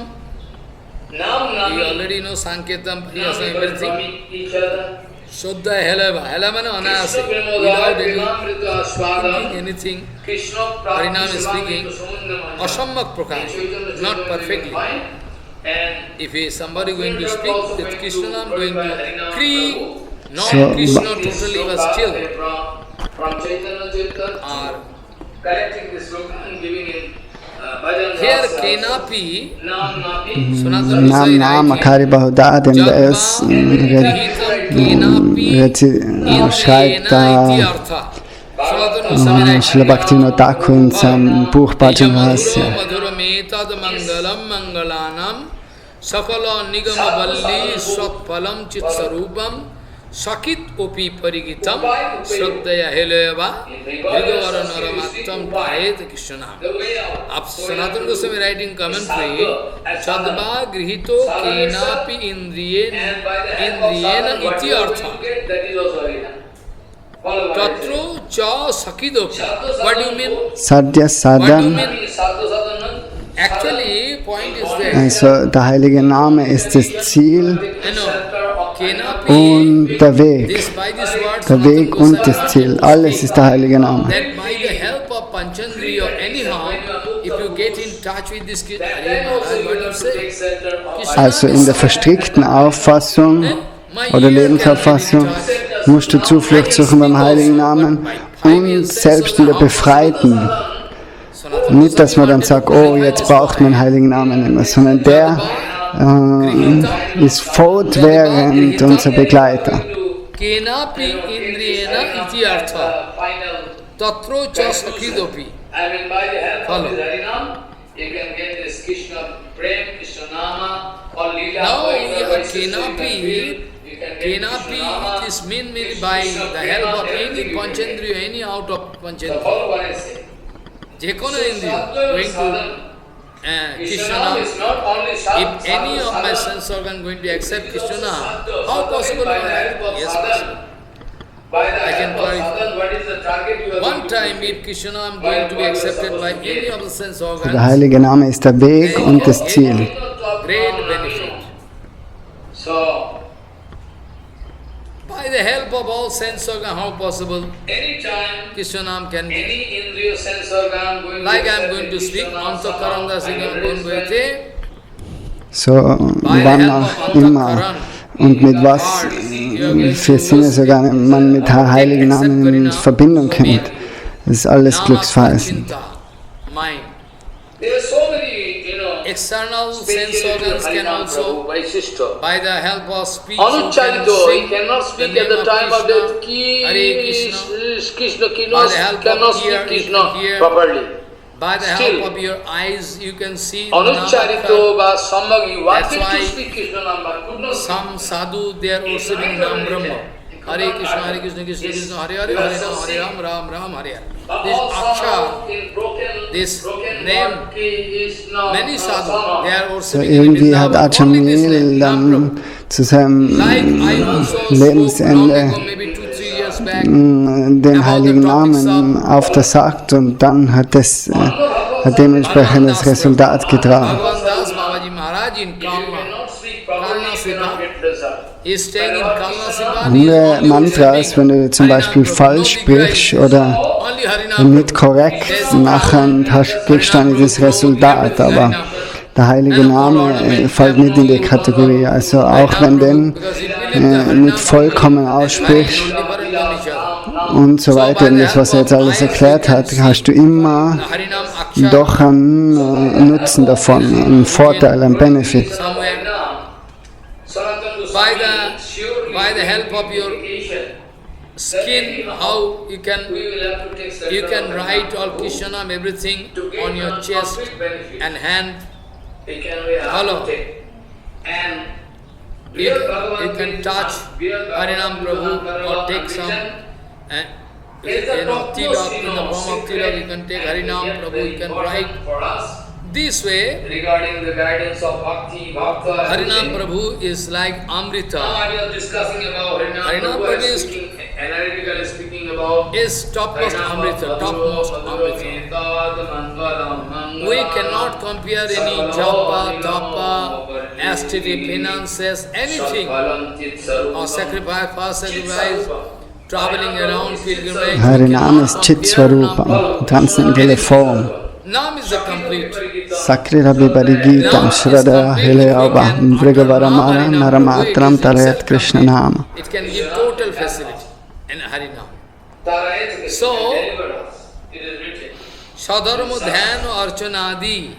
you already know Sanketam, Parihasam, everything. Shuddha Helava, Helamana Anasi, without anything, Harinam is speaking, Asammak Prakash, not perfectly. If somebody going to speak with Krishna, I'm going to Kri, not Krishna totally, but still, are here Kenapi, Nam Nam Akari Bahuda, den Vers schreibt Srila Bhaktivinoda Thakur in seinem Buch Bhajan Rahasya. Sakala Nigama Valli Swatpalam Chitsarupam Sakit Opi Parigitam Shraddhaya Heleva Vigavara Naramattam Payet Krishna. Sanatana Goswami writing commentary, Chadva Grihito Kenapi Indriyena Iti Artha Tatro Cha Sakidopi. What do you mean? Sadhya Sadhan. Actually, point is there. Also der heilige Name ist das Ziel und der Weg. Der Weg und das Ziel. Alles ist der heilige Name. Also in der verstrickten Auffassung oder Lebensauffassung musst du Zuflucht suchen beim heiligen Namen und selbst in der befreiten. Nicht, dass man dann sagt, oh, jetzt braucht man den heiligen Namen nicht mehr, sondern der ist fortwährend unser Begleiter. Kenapi, it is meant by the help of any Panchendriya, any out of Panchendriya. Jekono Indriya, going to Krishna, if any of my sense organ going to accept Krishna, how possible? Yes, possible. I can clarify. One time, if Krishna am going to be accepted by any of the sense organs, der heilige Name ist der Weg und das Ziel. Great benefit. So, by the help of all sense organ, how possible? Anytime Krishnanam can be. Like I am going to speak, Antakarandas Gunvete. So, wann auch immer und mit was für Sinnesorgane man mit der heiligen Namen in Verbindung kommt. Das ist alles glücksverheißend. External sense organs can also, by the help of speech, you can sing the name of Krishna, Hare Krishna, by the help of ear, you can hear, by the help of your eyes, you can see. That's why some sadhu, they are worshipping Nam Brahma. Hare Krishna, Krishna Krishna, Hare Hare, Hare Ram, Ram Ram, Hare Hare. This Aksha, this name, many sadhu, they are So worshipping. irgendwie hat Achamnil dann zu seinem Lebensende den heiligen Namen aufgesagt und dann hat dementsprechend das Resultat getragen. Andere Mantras, wenn du zum Beispiel falsch sprichst oder nicht korrekt, nachher kriegst du dann das Resultat, aber Der heilige Name fällt nicht in die Kategorie. Also auch wenn den nicht vollkommen aussprichst und so weiter, und das, was er jetzt alles erklärt hat, hast du immer doch einen Nutzen davon, einen Vorteil, einen Benefit. By the help of your skin, how you can write all Krishnam, everything on your chest and hand. Follow. You can touch Harinam Prabhu or take some, tilak, in the form of tilak, you can take Harinam Prabhu, you can write. This way, regarding the guidance of Bhakti, Bhakta, Harinam Prabhu is like Amrita. Now I was discussing about Harinam Prabhu analytically speaking about is topmost Amrita, topmost Amrita. We cannot compare any japa, tapa, aesthetic, finances, anything, or sacrifice, fast sacrifice, traveling around pilgrimage. Harinam ist Chit Swarupa, transzendental Form. Nam is the complete. Sakrira Bibarigitam Shradha Hilayava Vrigavaramara Naramatram Tarayat Krishna Nama. It can give total facility in Harinam. So, Sadharma Dhyana Archanadi.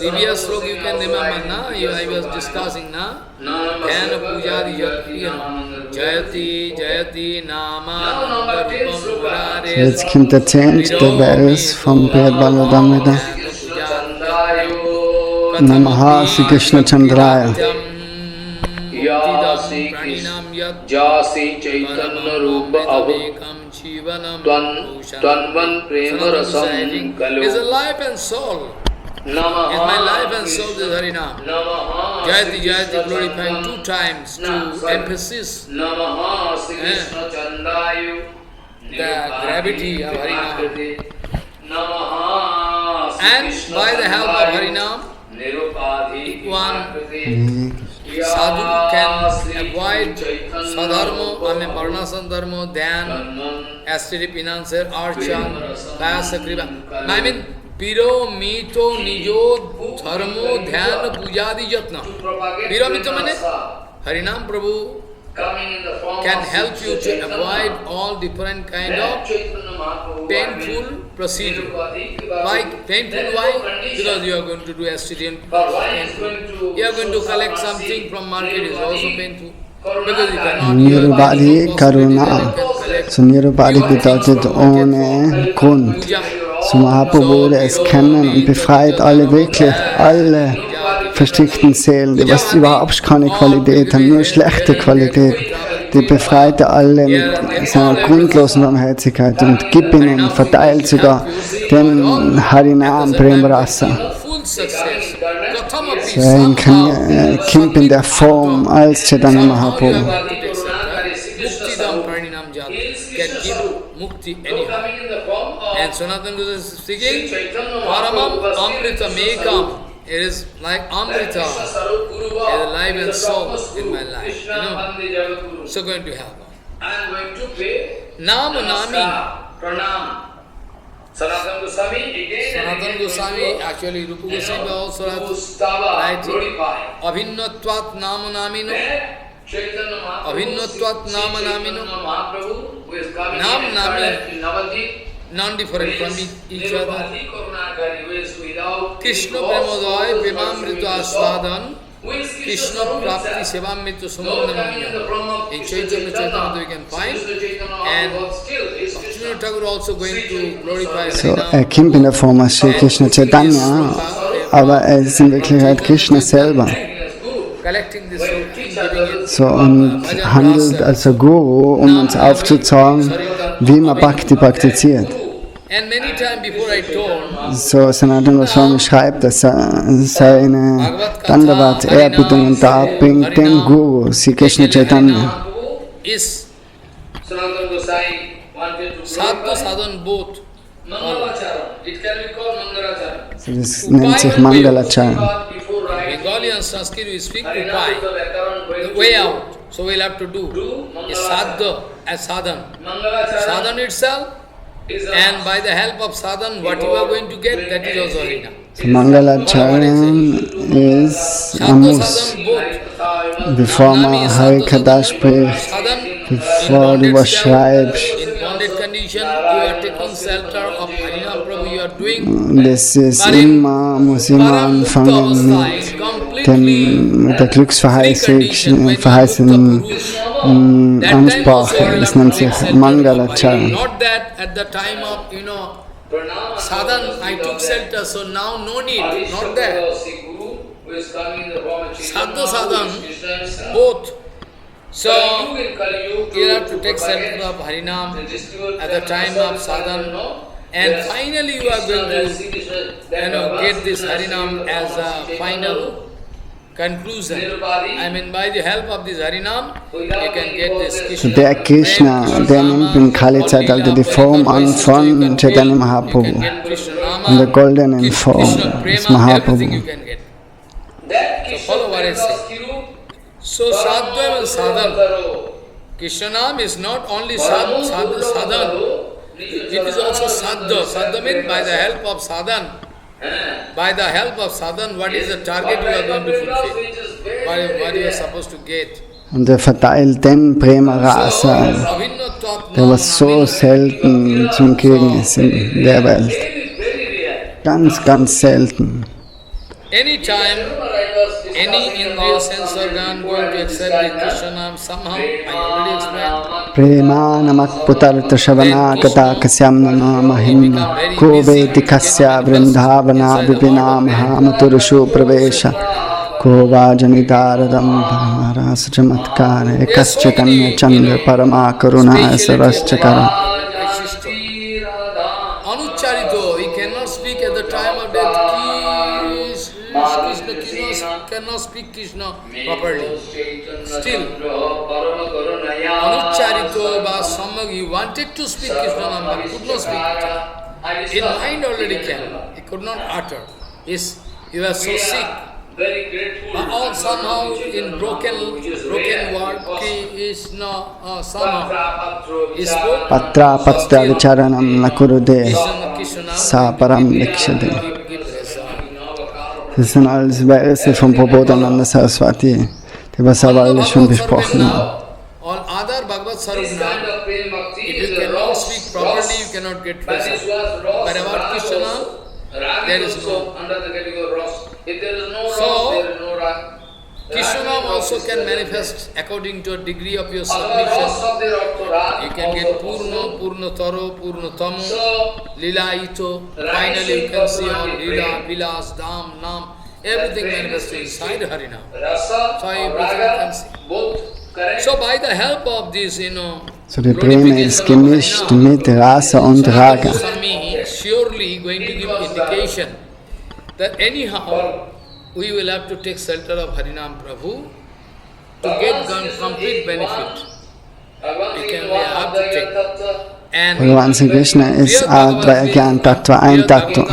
Previous sloka you can remember, na? I was discussing, na? Dhyana Pujadi Jayati Jayati Nama Narupam Murare. Jetzt kommt der 10. Vers vom Brihad Bhagavatamrita. Namaha Sri Krishna Chandraya. Jasi Chaitanya Rupa Ahu Twanvan Prema Rasam Kalu. Is a life and soul. Is my life and soul is Harinam. Jayati Jayati glorifying 2 times to emphasis the gravity of Harinam. And by the help of Harinam, one sadhu can avoid sadharma, varnasana dharma, dhyan, aesthetic, financial, archan, kaya sakriva. I mean, Piro mito nijo dharmo dhyan pujadi jatna. Piro mito means Harinam Prabhu can help you to avoid all different kind of painful procedure. Like painful, why? Because you are going to do aesthetic, painful. You are going to collect something from market, is also painful. Because you cannot. Nirupadi Karuna. So Nirupadi bedeutet ohne Grund. So Mahaprabhu, der ist kennen und befreit alle wirklich, alle verstrickten Seelen, die was überhaupt keine Qualität haben, nur schlechte Qualität. Die befreit er alle mit seiner grundlosen Barmherzigkeit und gibt ihnen, verteilt sogar den Harinam Prem Rasa. So er kommt in der Form als Chaitanya Mahaprabhu. Mukti anyhow. And Sanatana Goswami is speaking, Paramam Amrita Mekam. It is like Amrita, is alive and soul in my life. You know? So going to happen. Nama Nami. Sanatana Goswami, actually Rupa Goswami also has writing, Abhinnatvat Nama Namino. Abhinnatvat Nama Namino. Nam Nami, non-different from each other. Krishna Premodaya Premamrita Aswadan, Krishna Prapti Sevamrita Sumandamanya. In Chaitanya Charitamrita we can find. And Bhaktivinoda Thakur also going to glorify So, Harinam. kommt in der Form als Sri Krishna Chaitanya, aber ist in Wirklichkeit Krishna selber. So, und handelt als ein Guru, um uns aufzuzeigen, wie man Bhakti praktiziert. So, Sanatana Goswami schreibt, dass er seine Dandavat Erbietungen darbringt, den Guru, Sri Krishna Chaitanya. So, das nennt sich Mangalacharya. Bengali and Sanskrit we speak Upai, the way out. So we'll have to do is sadha as sadhan. Sadhan itself And by the help of sadhan, what you are going to get, that is also Harinam. So Mangalacharan is a Sadhu must. sadhan both. Bevor man Nami Hari sadhu Katha sadhan, spricht, sadhan, bevor du in was bonded schreibst, state, in bonded condition, you are taking shelter of Harinam Prabhu, you are doing. das ist immer, muss immer anfangen mit der Glücksverheißenden Ansprache. Das nennt sich Mangalacharan. Not that at the time of, sadhan, I took shelter, so now no need, not that. Sadhu sadhan, both. So, you have to take shelter of Harinam at the time of sadhan, and finally you are going to, get this Harinam as a final conclusion. I mean, by the help of this Harinam, you can get this So Krishna. der Krishna, der nimmt im Kali-Zeitalter die Form an von Chaitanya Mahaprabhu, in der goldenen Form des Mahaprabhu. So follow what I say. So sadhva and sadhan. Krishna Nam is not only sadhan, it is also sadha. Sadha means by the help of sadhan. By the help of sadhan, what is the target you are going to fulfill? What you are supposed to get? Und er verteilt den Prema Rasa, der was so selten zum Kriegen ist in der Welt. Ganz, ganz selten. Anytime, any Indriya sense organ going to accept the Krishna Nam somehow, I already explained. Prema namak putarta shavana kata kasyam nama mahimna ko vedi kasya vrindhavana vipinam hamaturushu pravesha ko vajanitaradam paramara chamatkare kaschatanya chandra parama karuna saraschakara. Anucharito, he cannot speak at the time of death. Krishna cannot speak Krishna properly. Still, Anucharito Vasamag, he wanted to speak Krishna Nam, but could not speak it. In mind already can. He could not utter. He was so sick. All somehow in broken word, he is no somehow. He spoke. Patra patra vicharanam nakurude sa param likshade. Das sind alles Verse von Prabodhananda Saraswati, die was aber alle schon besprochen haben. All other Bhagavad Sarupna, if you cannot speak properly, you cannot get result. But about Krishna, there is no. So, Krishna also can manifest according to a degree of your submission. You can get Purna, Purnataro, Purnatamo, Lila Ito. Finally you can see all Lila, Vilas, Dham, Nam, everything manifested inside Harinam. So everything you can see. So by the help of this, So die Prema ist gemischt mit Rasa und Raga. Surely going to give indication that anyhow we will have to take shelter of Harinam Prabhu to get complete benefit. We have to take. And Bhagavan Sri Krishna ist Advaya Gyan Tattva, ein Tattva.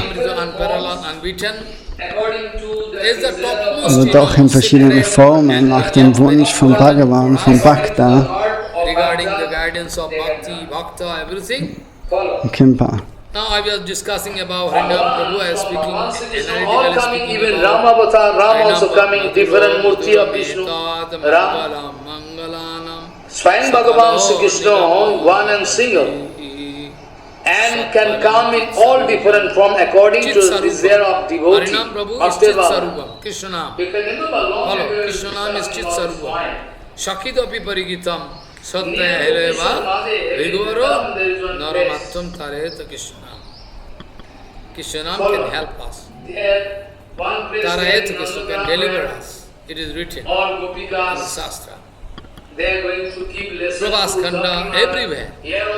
Also doch in verschiedenen Formen nach dem Wunsch von Bhagavan, von Bhakta, regarding the guidance of Bhakti, Bhakta, everything. Kimpa. Now I was discussing about Harinam Prabhu, I was speaking, All coming, even Ram Avatar, Ram also coming, different Murti of Vishnu. Ram, Swayam Bhagavan Sri Krishna, one and single, and can come in all different form according to the desire of devotee. Harinam Prabhu is Chit Sarupam, Krishna Nam. Follow, Krishna Nam is Chit Sarupam. Shakitapi Parigitam. Sattaya Heleva Vigoro Naramattam Tareta Krishna. Krishna can help us. Tarayeta Krishna can deliver us. It is written in the Shastra. Prabhas Khanda everywhere.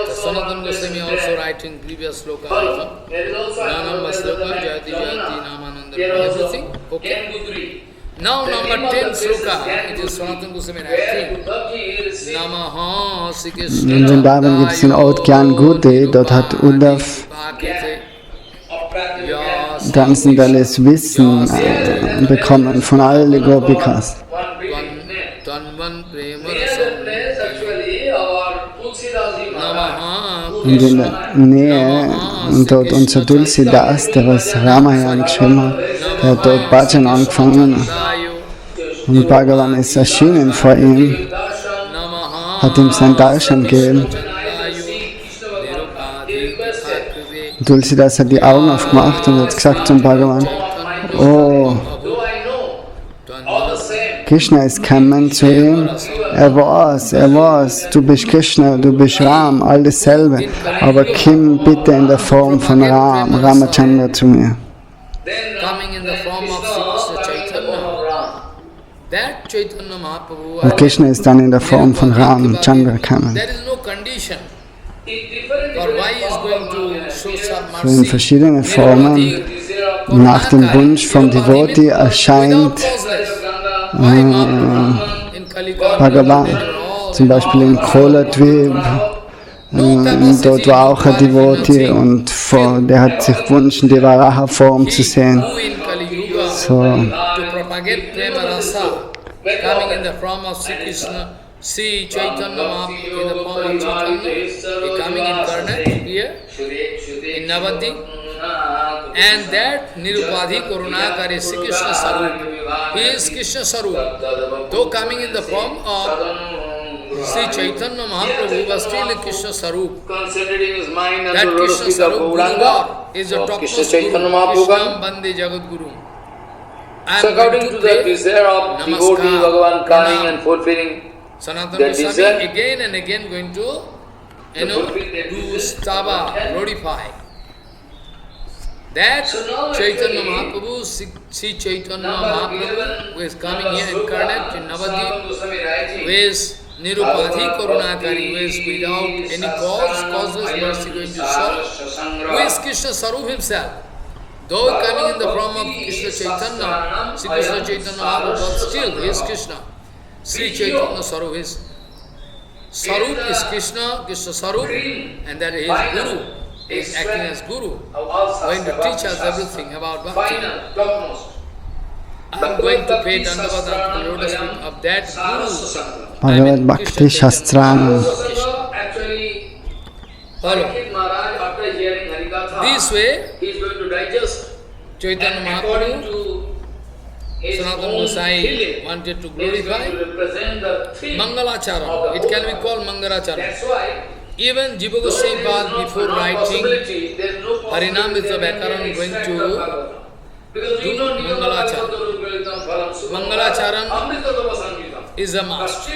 Sanatana Goswami also writing previous sloka also. Nanam Sloka Jayati Jayati Namananda everything. Okay. Now number 10 sloka, it is Sanatana Goswami writing. Namaha Sri Krishna. In Vrindavan gibt es den Ort Gyan Gute, dort hat Uddhav ganz tolles Wissen bekommen von allen Gopikas. Tanvan Prema Rasam Namaha Und in der Nähe, und dort unser Tulsidas, der was Ramayana geschrieben hat, der hat dort Bhajan angefangen. Und Bhagavan ist erschienen vor ihm, hat ihm sein Darshan gegeben. Tulsidas hat die Augen aufgemacht und hat gesagt zum Bhagavan, oh, Krishna ist kein Mensch zu ihm. Er war's, du bist Krishna, du bist Ram, all dasselbe. Aber komm bitte in der Form von Ramachandra zu mir. Und Krishna ist dann in der Form von Ramachandra gekommen. So in verschiedenen Formen, nach dem Wunsch vom Devotee erscheint Bhagavan, zum Beispiel in Koladvip, dort war auch ein Devotee und der hat sich gewünscht, die Varaha-Form zu sehen. So. See Chaitanya Mahaprabhu in the form of Chaitanya, he coming incarnate here in Navadvip, and that Nirupadhi Karunakari is Krishna Sarup. He is Krishna Sarup. Though coming in the form of Sri Chaitanya Mahaprabhu, was still a Krishna Sarup. That Krishna Sarup Guru is the topmost Guru, Krishna Bande Jagat Guru. So according to the desire of devotee, Bhagavan coming and fulfilling Sanatana Goswami again and again going to, do stava, glorify. That Chaitanya Mahaprabhu, Sri Chaitanya Mahaprabhu, who is coming here incarnate in Navadvip, who is Nirupadhi Karunakari, who is without any causeless mercy going to show, who is Krishna Sarup himself. Though coming in the form of Krishna Chaitanya, Sri Krishna Chaitanya Mahaprabhu, but still he is Krishna. Sri Chaitanya Sarup is Krishna, Krishna Sarup, and that is Guru, is acting as Guru, going to teach us everything about Bhakti. I am going to pay Dandavata to the lotus feet of that Guru. Bhagavad Bhakti Shastranam. This way, Chaitanya Mahaprabhu, Sanatana Gosai wanted to glorify Mangalacharan. It can be called Mangalacharan. Even Jiva Goswami Pad, before writing Harinam is the Vyakaran, going to do Mangalacharan. Mangalacharan is a must.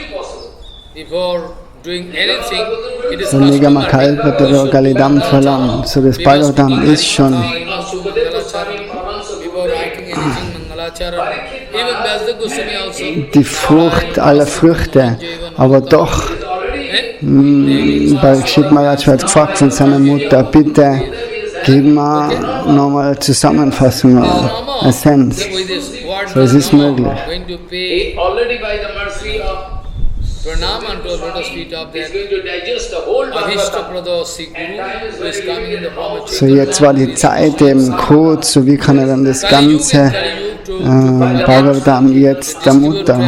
Before doing anything, it is Nigama Kalpataro Galidam Phalam. So this Bhagavatam is shown. Before writing anything, die Frucht aller Früchte, aber doch, Parikshit Maharaj hat gefragt von seiner Mutter, bitte gib mir nochmal eine Zusammenfassung, Essenz. So es ist möglich. So jetzt war die Zeit eben kurz, so wie kann er dann das ganze Bhagavatam jetzt der Mutter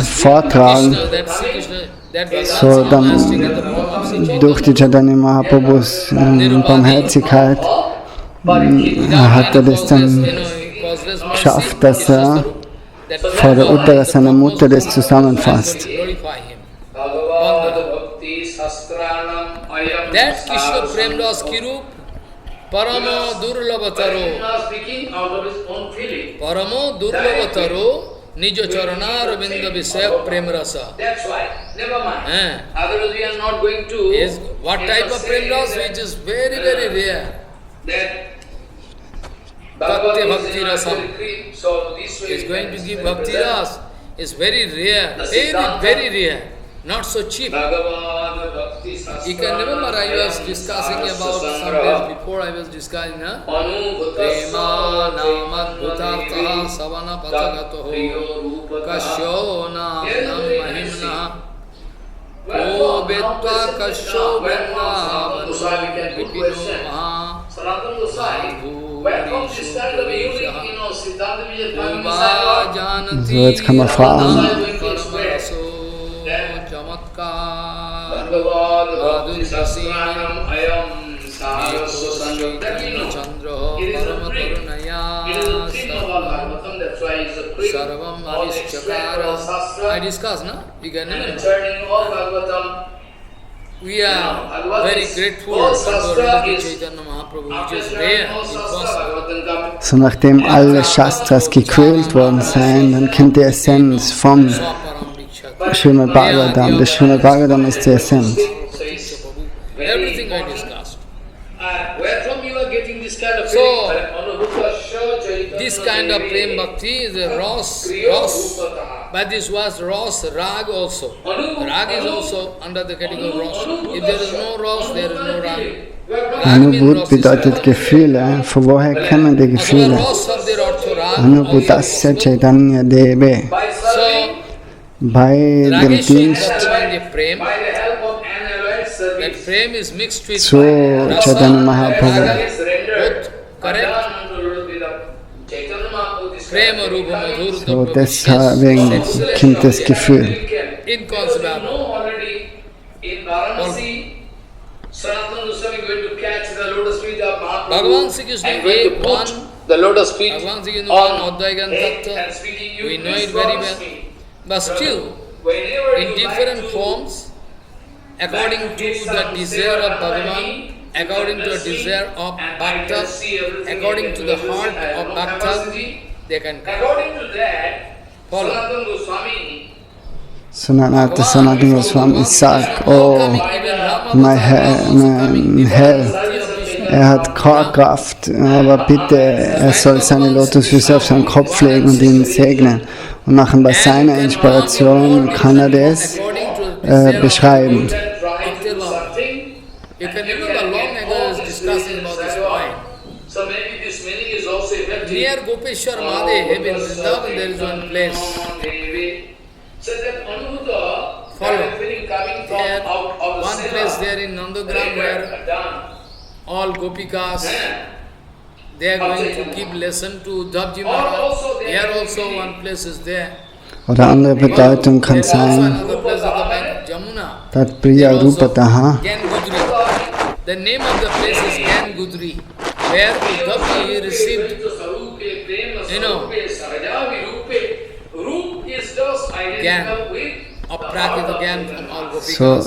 vortragen, so dann durch die Chaitanya Mahaprabhus Barmherzigkeit hat er das dann geschafft, dass er vor der Uttara seiner Mutter das zusammenfasst. That Krishna Premdas Kirup Paramo Durlavataro Paramo Durlavataro Nijo Charana Ravinda Visayak Premrasa. That's why. Never mind. Otherwise we are not going to. Is what type of Premdas which is very, very rare. That Bhakti Bhakti Rasam is going to give Bhakti Ras. Is very rare, very, very rare. Not so cheap. You can remember I was discussing about some days before I was discussing Prema Namat Bhutartha Savana Patagatoho Kasho Nam Mahimna Ko Betva Kasho Benna Vipino Maha So, jetzt kann man fragen. Chamatkar Bhagavad Bhakti Sasanam Ayam Sarasya Sanjog. That we know. It is the thing. It is the thing of our Bhagavatam. That's why it's a thing. Sarvam All explained all Shastra. I discuss, no? You can And remember. turning all Bhagavatam. We are very grateful to Lord Chaitanya Mahaprabhu, which is rare, impossible. So nachdem alle Shastras gequält worden sind, dann kommt die Essenz vom Srimad Bhagavatam. Das Srimad Bhagavatam ist die Essenz. Everything I discussed. Where from you are getting this kind of So, feeling? this kind of prem bhakti is a ras, but this was ras, rag also. Rag is also under the category of ras. If there is no ras, there is no rag. Rag means Anubhut ras. bedeutet Gefühle. Von woher kommen die Gefühle? Ras of the Artho rag. Anubhutasya Chaitanya Deve. So, Bei dem Ragesh Dienst is the prem. By the help of analyzed service, That prem is mixed with zu Chaitanya Mahaprabhu. is rendered both correct. Prema Rupa Madhur So deswegen kommt das Gefühl. inconceivable. In Varanasi, Sanatana Goswami is going to catch the lotus feet of Mahaprabhu Bhagavan Sri Krishna and going to gave put one, the lotus feet Bhagavan Sri Krishna one on Advaigan head Tattva. and speaking, you We know please it very promise well. me. But still, Whenever in you different like to forms, according to the desire of Bhagavan, according to the desire of Bhakta, according to the heart of Bhakta, they can come. According to that, Follow. Sanatana Goswami Sanatana Goswami sagt, oh, mein Herr hat keine Kraft, aber bitte, er soll seine Lotusfüße auf seinen Kopf legen und ihn segnen. Und nachher bei seiner Inspiration kann er das beschreiben. You can remember long ago I was discussing about this point. So maybe this meaning is also effective. Near Gopeshwar Mahadev in Vrindavan there is one place. So that Anubhuta, Follow. that feeling coming from There, out of the one seva, place there in Nandagram where done. all Gopikas, they are going to give lesson to Dabji Maharaj. Here also one place is there. Oder andere Bedeutung kann There's also sein, another place at the bank of Jamuna. dat Priya There also Rupataha, Gyan Gudri. The name of the place is Gyan Gudri, where Dabji received, you know, Gyan, Aprakita Gyan from all so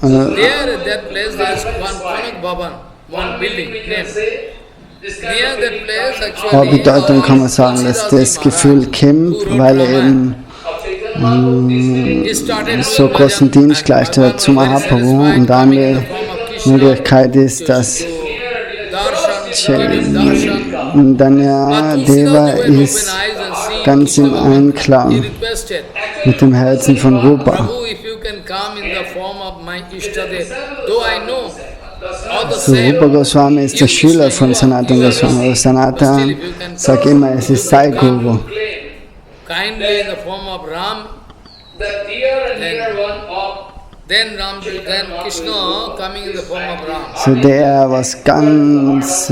Gopikas. There at that place there is one Kanak Bhavan, one building name. Near that place eine actually Bedeutung kann man sagen, dass das Gefühl kommt, weil er eben so großen Dienst geleistet hat zu Mahaprabhu. Und dann die Möglichkeit ist, dass Danya Deva ist ganz im Einklang mit dem Herzen von Rupa. Prabhu, if you can come in the form of my Ishtadev, though I know all the So same, Rupa Goswami ist der Schüler von Sanatana Goswami. Aber Sanatana sagt immer, es ist Sai Guru. kindly in the form of Ram, The dear and dear one of then Krishna coming in the form of Ram. So der, was ganz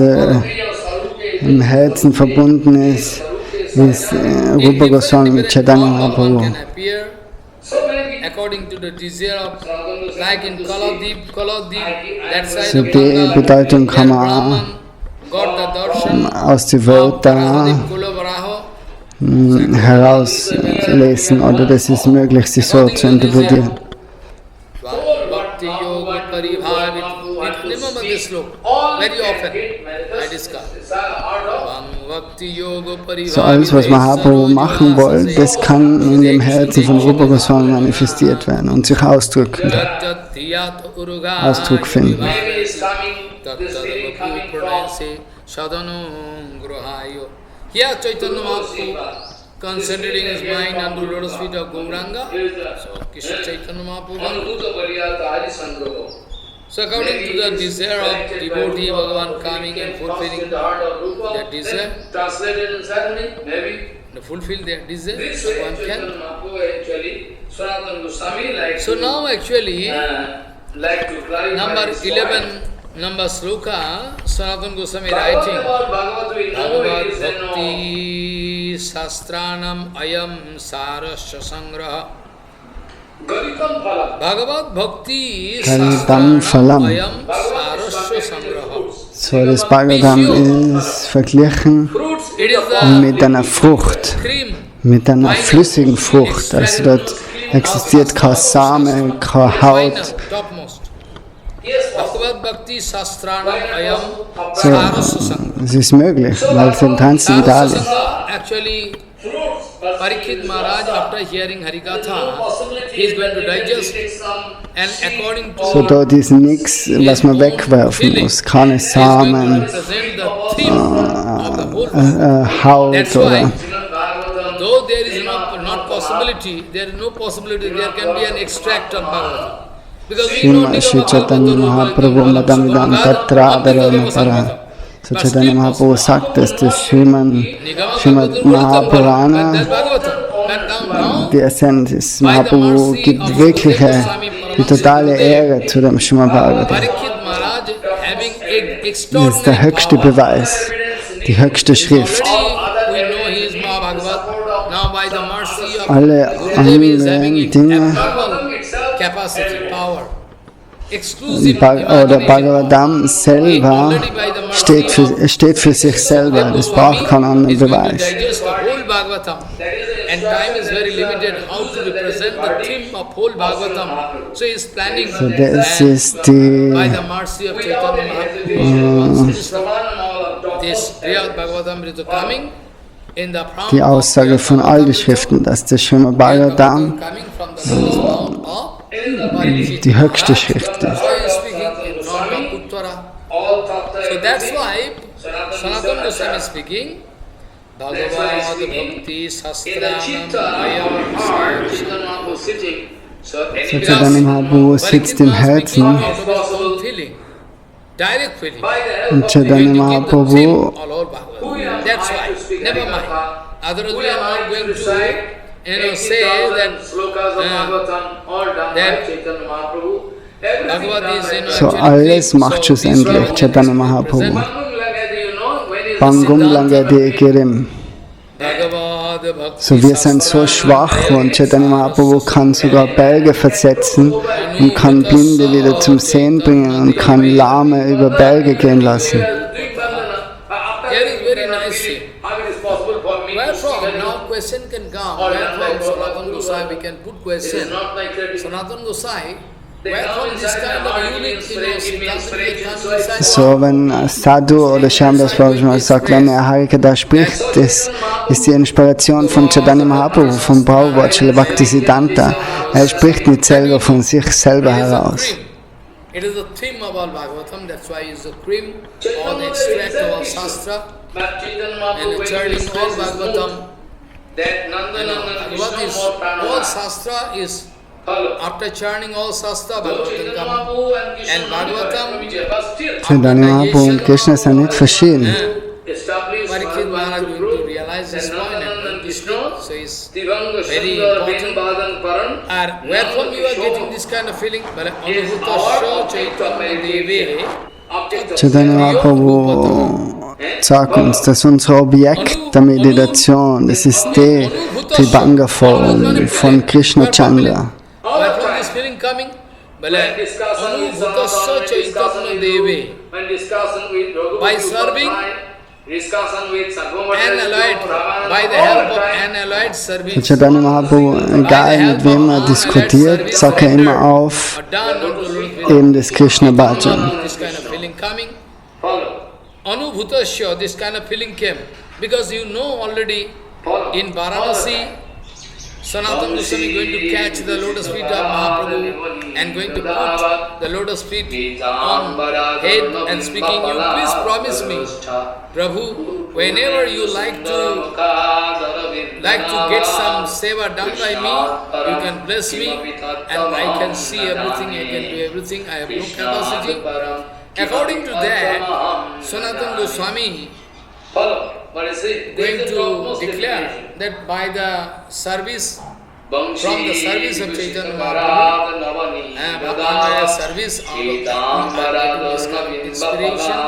im Herzen verbunden ist, ist Rupa Goswami mit Chaitanya Mahaprabhu. Can appear so many people. according to the desire of, like in Kaladeep, that side So of die Ganga, Bedeutung kann there man Brahman got the darshan aus den of Wörtern Paradeep Kulavaraho. herauslesen oder das ist möglich, sich so zu interpretieren. Bhakti Yoga Paribhavit. Remember this sloka very often. I discuss. Bhakti Yoga Paribhavit. So alles, was Mahaprabhu machen wollte, das kann in dem Herzen von Rupa Goswami manifestiert werden und sich ausdrücken, Ausdruck finden. Maybe is coming, this feeling coming from Sadhano Gruhayo. Here Chaitanya Mahaprabhu concentrating his mind on the lotus feet of Gauranga. So Krishna Chaitanya Mahaprabhu. Anubhuta Pariyata Hari Sangroho. So according to the desire of devotee, Bhagavan coming and fulfilling The heart of Rupa, their desire, then translated in ceremony, maybe. to fulfill their desire, This way, one Chaitanya can. Mahaprabhu actually, Sanatana Goswami like So to, now actually, like to clarify number this 11, point. number sloka, Sanatana Goswami Bhagavad writing, about Bhagavad we know Bhagavad it is a no. Bhakti Sastranam Ayam Sarasya Sangraha Bhagavad Bhakti Garitam Phalam. Ayam Sarasya Sangraha. So, das Bhagavatam ist verglichen It is mit einer Frucht, cream. mit einer flüssigen Frucht. Also dort existiert kein Same, keine Haut. Topmost. Bhagavad Bhakti Shastranam Ayam So, Sarasya Sangraha. es ist möglich, weil es im Transzendental ist. Actually, Parikshit Maharaj, after hearing Harikatha, he is going to digest, and according to So, dort ist nichts, was man wegwerfen muss. Keine Samen, represent the theme of the whole. Haut That's why, oder. though there is not possibility, there is no possibility there can be an extract on Bhagavatam. Because we don't need Shri Chaitanya Mahaprabhu Madamidam Tatra Adharamapara. So Chaitanya Mahaprabhu sagt, dass das Srimad Mahapurana die Essenz ist. Mahaprabhu gibt wirklich die totale Ehre zu dem Srimad Bhagavatam. Das ist der höchste Beweis, die höchste Schrift. Alle anderen Dinge, oder Bhagavatam selber steht für sich selber, das braucht keinen anderen Beweis. So, das ist die Aussage von all den Schriften, dass der Srimad Bhagavatam die höchste Schrift ist. So that's why Sanatana Goswami is speaking, Bhagavad Bhakti Shastranam Ayam Sarasya. So Chaitanya Mahaprabhu sitzt im Herzen Direct feeling. und Chaitanya Mahaprabhu That's why, never mind. Otherwise we are not going to say that Bhagavad is so alles macht schlussendlich Chaitanya Mahaprabhu. Bangum Langade Girim. So wir sind so schwach und Chaitanya Mahaprabhu kann sogar Berge versetzen und kann Blinde wieder zum Sehen bringen und kann Lahme über Berge gehen lassen. Wherefrom now question can come, wherefrom Sanatana Goswami can put question, Sanatana Goswami, wherefrom this kind of unique Siddhanta. So, wenn Sadhu oder Shyamdas Prabhupada sagt, wenn er Harikatha spricht, das ist die Inspiration von Chaitanya Mahaprabhu, von Prabhupada, Srila Bhaktisiddhanta. Er spricht nicht selber von sich selber heraus. It is the theme of all Bhagavatam, that's why it's the cream or the extract of all Shastra and churning all Bhagavatam. Bhagavad is, all Shastra is, after churning all Shastra, Bhagavatam come. And Bhagavatam, Chaitanya Mahaprabhu und Krishna sind nicht verschieden. Parikshit Maharaj going to realize this point and this thing, so it's very important. And wherefrom you are getting this kind of feeling? Anubhutasya Chaitanya Deve. Chaitanya Mahaprabhu sagt uns, dass unser Objekt der Meditation, das ist die Tribhanga-Form von Krishna Chandra. Wherefrom this feeling coming? Anubhutasya Chaitanya Deve. By serving unalloyed, by the help of unalloyed service. Chaitanya Mahaprabhu, egal mit wem er diskutiert, sagt er immer auf eben das Krishna Bhajan. This kind of feeling coming. Anubhutasya, this kind of feeling came. Because you know already in Varanasi, Sanatana Goswami going to catch the lotus feet of Mahaprabhu and going to put the lotus feet on head and speaking, you please promise me, Prabhu, whenever you like to get some seva done by me, you can bless me and I can see everything, I can do everything, I have no capacity. According to that, Sanatana Goswami going to declare that by the service, from the service of Chaitanya Mahaprabhu, Bhagavana's service, all of that inspiration,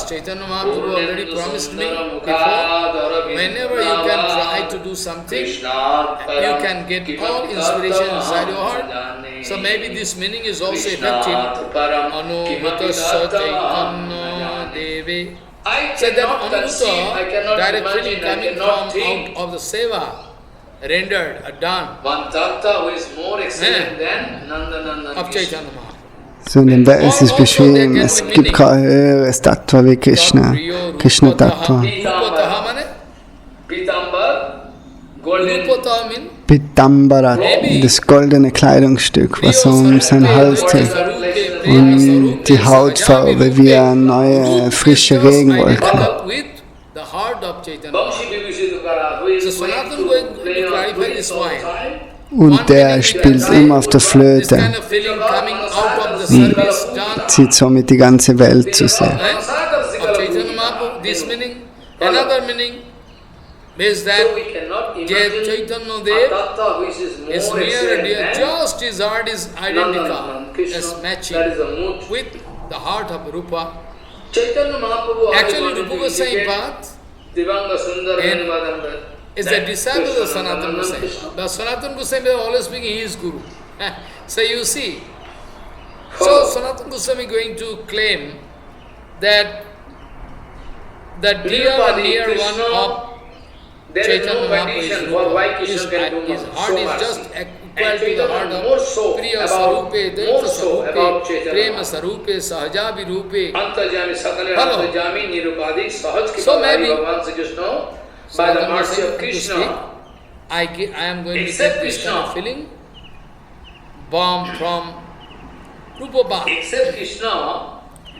Chaitanya Mahaprabhu already promised me before, whenever you can try to do something, you can get all inspiration inside your heart. So maybe this meaning is also effective. Anubhutasya Chaitanya Deve. So that Anubhuta, direct feeling coming from out of the seva, rendered, done, one tattva who is more excellent than Nandanandan of Krishna. Chaitanya Mahaprabhu. So in dem Vers ist beschrieben, es gibt kein höheres Tattva wie Krishna, Krishna Tattva. Rupataha mane? Pitambar, golden Rupataha means Pitambara, das goldene Kleidungsstück, was um seinen Hals trägt. Und die Hautfarbe wie eine neue, frische Regenwolke. Bamshi Vibhushidukara, who is So Sanatana going to clarify this point. Und der spielt immer auf der This Flöte, kind of feeling coming out of the service done zieht somit die ganze Welt zu sich. of Chaitanya Mahaprabhu. This meaning, another meaning is So that we cannot Chaitanya imagine a Dev tattva which is is more near excellent and dear, than just his heart is identical, Nandanandan Krishna. as matching That is a mood. with the heart of Rupa. Chaitanya Mahaprabhu Actually, Rupa Goswami Path Divanga Sundar And Madanda is the disciple of Sanatana Goswami. But Sanatana Goswami is always speaking, he is Guru. So you see, so Sanatana Goswami going to claim that the dear and near one of There is Chaitanya no Mahaprabhu condition is for why Rupa. Krishna can do His so heart is much. just equal to the heart more of so Priya about- Sarupe, more Daita so about Sarupe, Chaitanya Prema Mahaprabhu. Sarupe, Sahaja Virupe. Antarjami Sakale Hello. Antarjami Nirupadik Sahaj Ki So maybe- Bhagavan Sri Krishna by the mercy of Krishna. I am going to Except get this kind of Krishna. feeling bomb from Rupa Bhav. Except Krishna,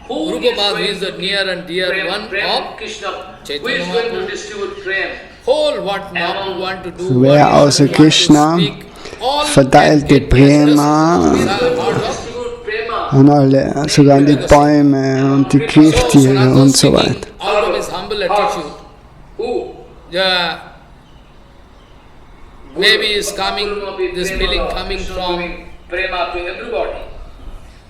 who Rupa is Bhav going is the to near and dear prem, one prem of Krishna, who Chaitanya is going to Mahaprabhu. distribute prem. Whole what Mahaprabhu want to do, So what wer he außer want to Krishna speak, all verteilt die get Prema just inside the heart of Distribute prema. an alle, sogar an die Bäume und die Kriechtiere und so weiter. out of his humble attitude. Who? Yeah, maybe is coming, this feeling coming from prema to everybody.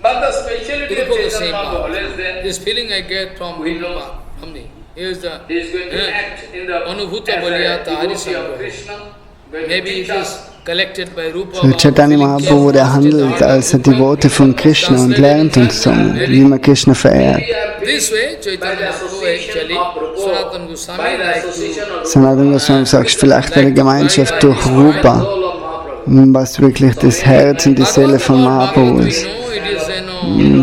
But the speciality of Rupa Chaitanya Goswami Mahaprabhu Bhav. is that This feeling I get from We Rupa know. Bhav, from me. He is the he is going to act in the Anubhuta as a Baliyata devotee Harisamgraha. of Krishna. going to Maybe teach it us. is collected by Rupa So Bhav, Chaitanya feeling Mahaprabhu, der handelt als ein Devote von Krishna und lernt uns so, wie man Krishna verehrt. We are This way, by Chaitanya the Mahaprabhu association actually, of Rupa, Sanatana by Goswami the like association to of Sanatana Goswami sagt vielleicht eine Gemeinschaft durch Rupa, soul of Mahaprabhu. was wirklich das Herz und die Seele von Mahaprabhu ist.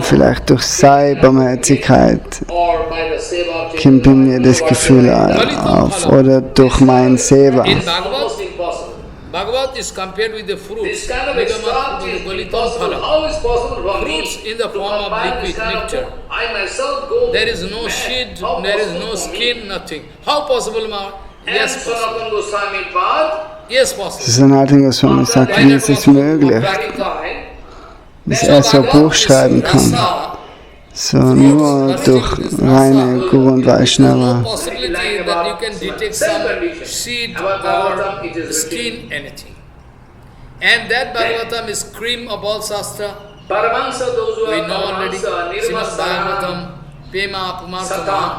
Vielleicht durch seine Barmherzigkeit Or by the seva of kommt bei Chaitanya mir das Gefühl auf, oder durch mein Seva. In It's Bhagavad, almost impossible. Bhagavad is compared with the fruits. This kind of Nigamata extract with is the Balitam impossible. Phala. How is possible for Fruits me in the to form of combine this liquid kind of nectar. food? I myself go There is no mad. seed, How there is possible no for me? skin, nothing. How possible, Ma? And Yes, possible. Sanatana Goswami Path, Yes, possible. Sanatana Goswami sagt, wie ist es möglich, dass er so ein Buch schreiben kann. So nur durch reine Guru und No Vaishnava. possibility that you can detect some seed or skin, anything. And that Bhagavatam is cream of all Shastra. Paramahansa, those who We are know already. Paramahansa, Srimad Nirmasana, Bhagavatam, Pema Pumartama, Satam.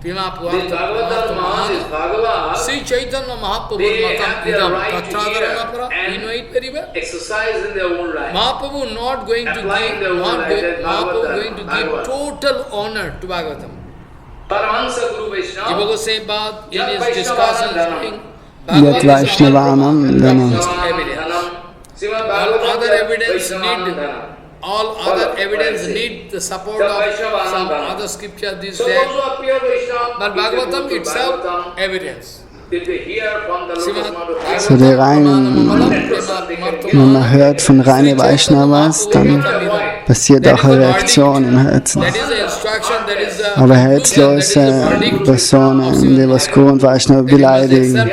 Pema This Bhagavatam Maha, this Pumartama. Bhagavad, Sri Chaitanya Mahaprabhu They Matam have their Idam right to Tathadharana hear Para. We and know it very well. exercise in their own right. Mahaprabhu not going to Applying give, their own not right, going, that Mahaprabhu Bhagavatam, going to give Bhagavad. total honor to Bhagavatam. Paramahansa Guru Jiva Vaishnava, Goswami Bhatt in Yat his discussion Vaishnavanam saying Yat Vaishnavanam Dhanam. evidence. Srimad All Bhagavatam, other evidence Vaishnavanam need, Dhanam. all other Follow, evidence what I say. need the support The of Vaishnavanam some Dhanam. other scripture, this, So those who that. appear Vaishnava, But if they go Bhagavatam to itself, Bhagavatam, evidence. if they hear from the lotus Srimad mouth of So Bhagavatam, die reinen, wenn man hört von reinen Vaishnavas, dann passiert auch eine Reaktion im Herzen. That is the instruction, that is the Aber conclusion, that is the herzlose verdict Personen, die was Guru und Vaishnava beleidigen,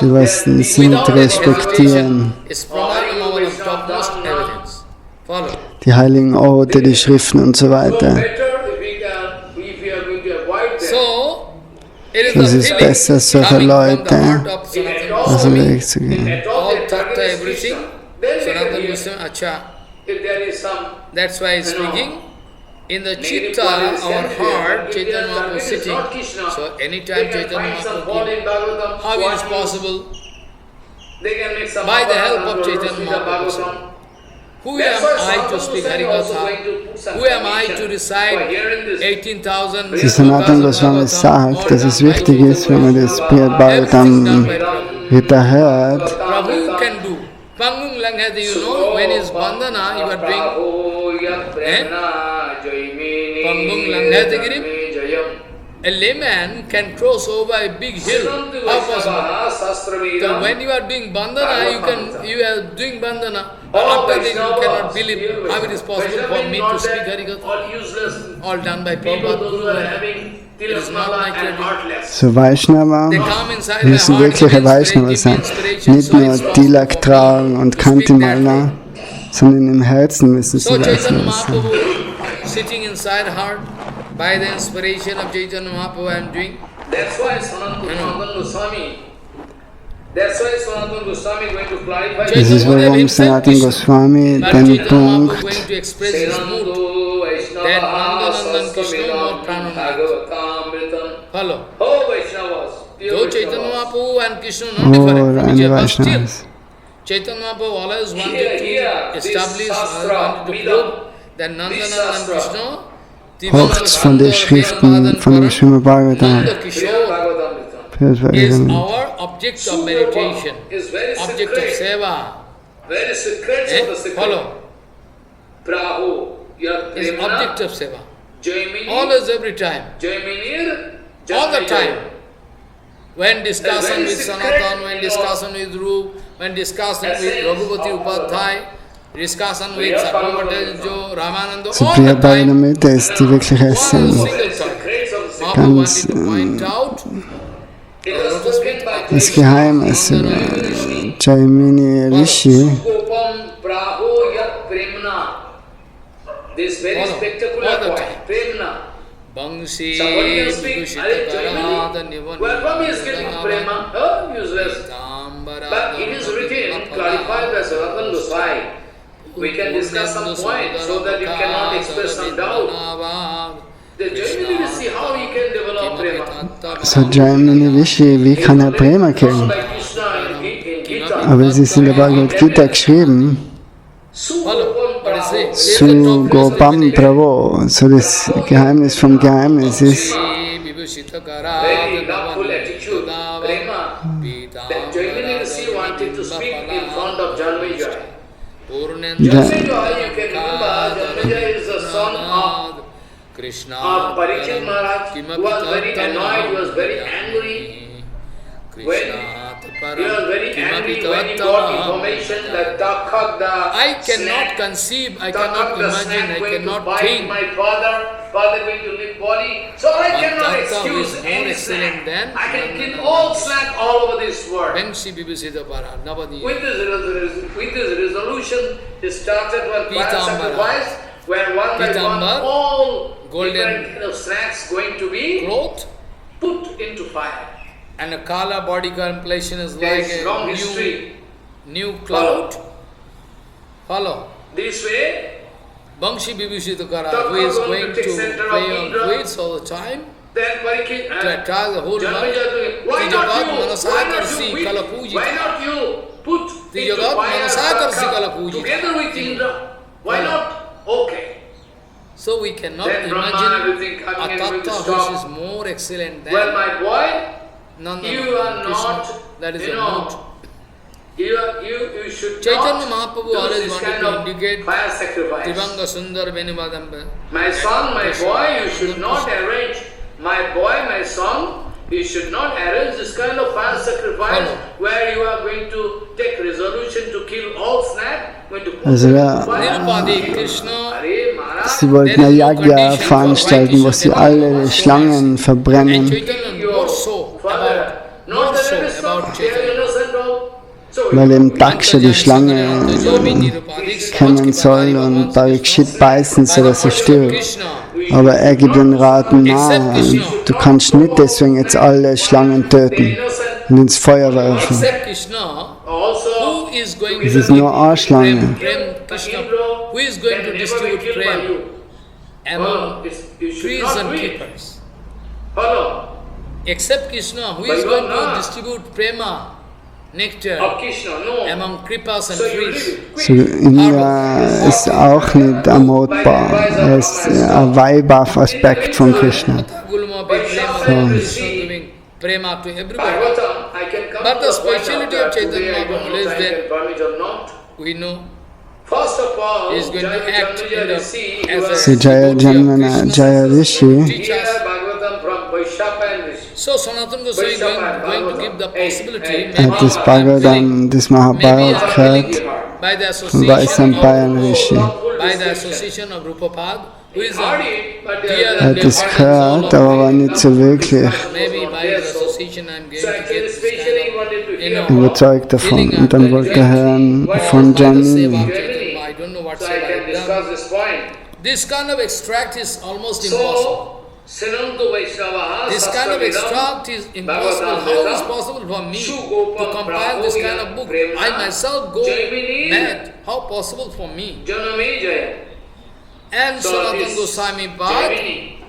die was sie nicht respektieren, is Pramanam of topmost evidence. Follow. die heiligen Orte, die Schriften und so so weiter. better if we are going to avoid them. So, it is Es the ist feeling besser, solche coming from the Leute heart of Sanatana aus dem Goswami. Weg zu gehen. All tattva, everything. Then we can Sanatana hear Goswami, acha. if there is some That's why he's You know, speaking. in the chitta, our heart, Chaitanya Mahaprabhu is sitting. So anytime Chaitanya Mahaprabhu came, how it is possible? By the help of Chaitanya Mahaprabhu. Who am I to speak Harikatha? Who am I to recite 18,000 Die Sanatana Goswami sagt, dass es wichtig ist, wenn man das Brihad Bhagavatam wieder hört. Prabhu can do. Pangung Langhati, you know, when is bandhana, you are doing. Pangung Langhati Girim. A layman can cross over a big hill. How possible? So when you are doing bandhana, you are doing bandhana. After this, you cannot believe how it is possible for me to speak Harikatha. All done by Prabhupada. It is not like that. So Vaishnava müssen wirkliche Vaishnava sein. Nicht nur Tilak tragen und Kantimala, sondern im Herzen müssen sie So Chaitanya Vaishnava sein. Mahaprabhu sitting inside heart, by the inspiration of Chaitanya Mahaprabhu I am doing. That's why Sanatana Goswami. That's why Sanatana Goswami is going to clarify. Das ist, warum Sanatana Goswami den Punkt going to express his mood. Then Nandanandan Krishna more Pranamaya. Follow. Oh Vaishnavas. Though Chaitanya Mahaprabhu and Krishna not different from each other, but still Vaishnavas. Chaitanya Mahaprabhu always wanted to establish, wanted to prove that Nandanandan Krishna Haucht von den Schriften von dem Srimad Bhagavatam. is our object of meditation, object of seva. Very secrets of the secret. Follow. Prahu, your Is Premana, object of seva. Jaimini, Always, every time. Jaiminir, All the Jaimini. time. When discussion very with secret, Sanatan, when discussion with Rup, when discussion with Raghupati Upadhyay, discussion with Sarvabhattajo, Ramananda, So all Brihad the time, Bhagavatam Gita ist die wirkliche one Essenz. single thought. Secrets of the secret. Mahaprabhu Ganz, wanted to point out It was spoken by Das Geheimnis Jaimini Rishi Gopam Prahu Yat Premna. This very Follow. spectacular All the point, time. Premna. Bangsi Somebody can speak, Hare Vibhushitakarada Jaimini. Where from he is getting Prema? Oh, useless. But it is written, clarified by Sanatana Goswami. We can discuss some points so that you cannot express some doubt. The Jaimini will see how he can develop Prema. So Jaimini Rishi, wie kann er Prema kriegen? By Krishna in Gita. Aber es ist in der Bhagavad Gita geschrieben, Follow. What is it? Su Gopam Pravo. So das Geheimnis vom Geheimnis ist, Very doubtful attitude, Prema. That Jaimini Rishi wanted to speak in front of Janmeja. Janmeja, you can remember, Janmeja is the son of Parikshit Maharaj, who was very annoyed, he was very angry. When he was very angry when he got information that Dakhak I cannot conceive, I cannot imagine, I cannot bite think. my father going to leave body. So I cannot Dakhak excuse is more any excellent snack. than I can kill all snack all over this world. Vengsi Vibhushita Para, Navadi. With this resolution, he started one fire Pitambara. sacrifice where one by one Pitambara, all golden different kind of snacks going to be cloth put into fire. and a Kala body complexion is There like is long a history. new cloud. Follow. This way, Vangsi Vibhushita Kara, Dakhak who is going going to to take center of play on Indra. weights all the time then Parikshit to attract the whole Janmeja world. doing, why The not Jagat you? Manasakarsi Why Kala not you? Pujita. Why not you put The into Jagat fire Manasakarsi Dakhak Kala Pujita. together with Indra? Why Follow. not? Okay. So we cannot Then Brahma, imagine everything a coming and going to tattva stop. which is more excellent than Well, my boy, Nanda you are Krishna. not, That is you a know, mood. you should Chaitanya not Mahaprabhu do always this wanted kind to of indicate fire sacrifice. Trivanga Sundar Venivadamba. My son, my boy, you should not arrange. My boy, my son, you should not arrange this kind of fire sacrifice Follow. where you are going to take resolution to kill all snake, going to put Also them da- in fire. Nirupadi Krishna. Are Maharaj, sie wollten ein Yagya veranstalten, wo sie alle Schlangen And verbrennen. Chaitanya more so Father, about, not more the so innocent, about they are Chaitanya. innocent all. So Weil eben Daksha die Schlange kennen soll und Parikshit beißen soll, dass er stirbt. Aber er gibt den Rat, na, du kannst nicht deswegen jetzt alle Schlangen töten und ins Feuer werfen. Except Krishna, also, who is going Es to ist nur eine Schlange. Prem Krishna, who is going to distribute Prem? among You should trees not and do it. keepers. Follow. Except Krishna, who is going to distribute prema, nectar, Of Krishna, no. among kripas and So you trees. leave it. So Indra ist auch nicht ermordbar. Er ist ein Weihbaff-Aspekt von Krishna. Gulma be prema, Krishna giving prema to everybody. Bhagavatam, I can come But to the a point speciality of of that. Today Chaitanya I don't know Mahaprabhu is if I that can permit or not. we know First of all, he is going to act in the, as So a Jaya devotee of Janmana, Krishna. Jaya Rishi, Teach Here us. Bhagavatam from Vaishapa and Rishi. So Sanatana Goswami is going to give the possibility, er hat das Bhagavatam, das Mahabharat gehört by the von Vaisampayan Rishi. by the association of Rupapada, who is a dear Er and hat es dear gehört, aber war nicht so wirklich maybe by his association I'm going to get this kind of, überzeugt davon. Und dann wollte er hören von Janmini. I don't know what So I say can I have discuss done. this point. This kind of extract is almost impossible. So, Sinantu Vaishnava, This kind of extract is impossible. How is possible for me to compile this kind of book? I myself go mad. How possible for me? Janame Jaya. And So Sanatana this Goswami Bhatt, Jaimini,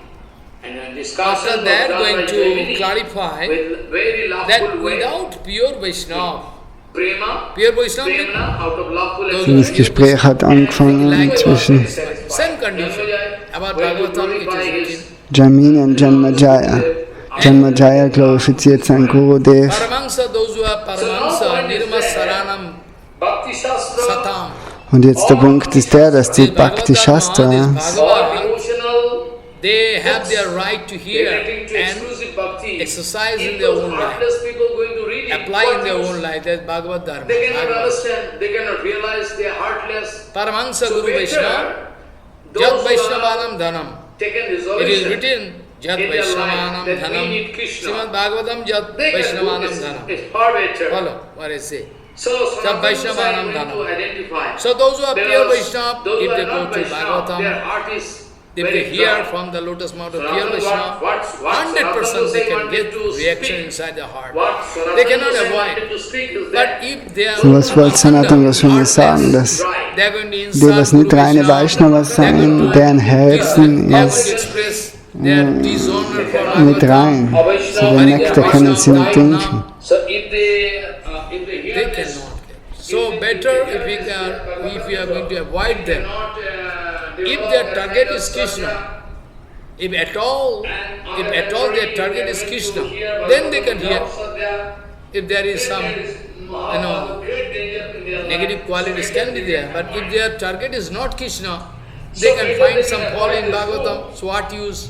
and a discussion after that, was done going by to Jaimini clarify with very that lawful way. without pure Vaishnava, Prema, pure Vaishnava means Prema out of lawful Those So das Gespräch hat angefangen zwischen same condition. About Bhagavatam, it is written. Jaimini und Janmajaya. Janmajaya glorifiziert sein Gurudev. Paramahansa, those who are Paramahansa, Nirma Saranam Bhakti Shastra, Satam. Und jetzt der Punkt ist der, dass die Bhakti Shastra, or devotional, They have their right to hear relating to and exclusive bhakti. exercise in If their those own life, heartless people going to read it, apply what in their use? own life. That's Bhagavad Dharma. They cannot Bhagavad. understand, they cannot realize they are heartless. Paramahansa So Guru Vaishnava, those Jat who Vaishnavanam are Dhanam. taken It is resolution written, Jat in their life Vaishnavanam that we Dhanam. need Krishna. Srimad Bhagavatam, Jat They can do Vaishnavanam this. Dhanam. It's far better. Follow what I say. So, Jat Sanatana Vaishnavanam Goswami Dhanam. to identify. So those who are There pure are Vaishnava, those if who they are go not to Vaishnava, their Bhagavatam, heart is if very they hear dry. from the lotus mouth of So pure what Vaishnava, Sanatana 100% they Goswami can wanted get to reaction speak. inside the heart. What They Sanatana cannot Goswami avoid. wanted to speak is But that if they are so was wollte Sanatana Goswami sagen, dass they are going to die, insult was nicht Guru reine Vaishnava, Vaishnavas they are going sein, to deren Herzen they are going ist to express their dishonor for nicht Bhagavatam. rein. So den Nektar können sie nicht trinken. so if they hear They this, cannot. So better if we are going to avoid them. If their target is Krishna, if at all their target is Krishna, then they can hear. If there is some, negative qualities can be there. But if their target is not Krishna, they can find some fault in Bhagavatam. So what use?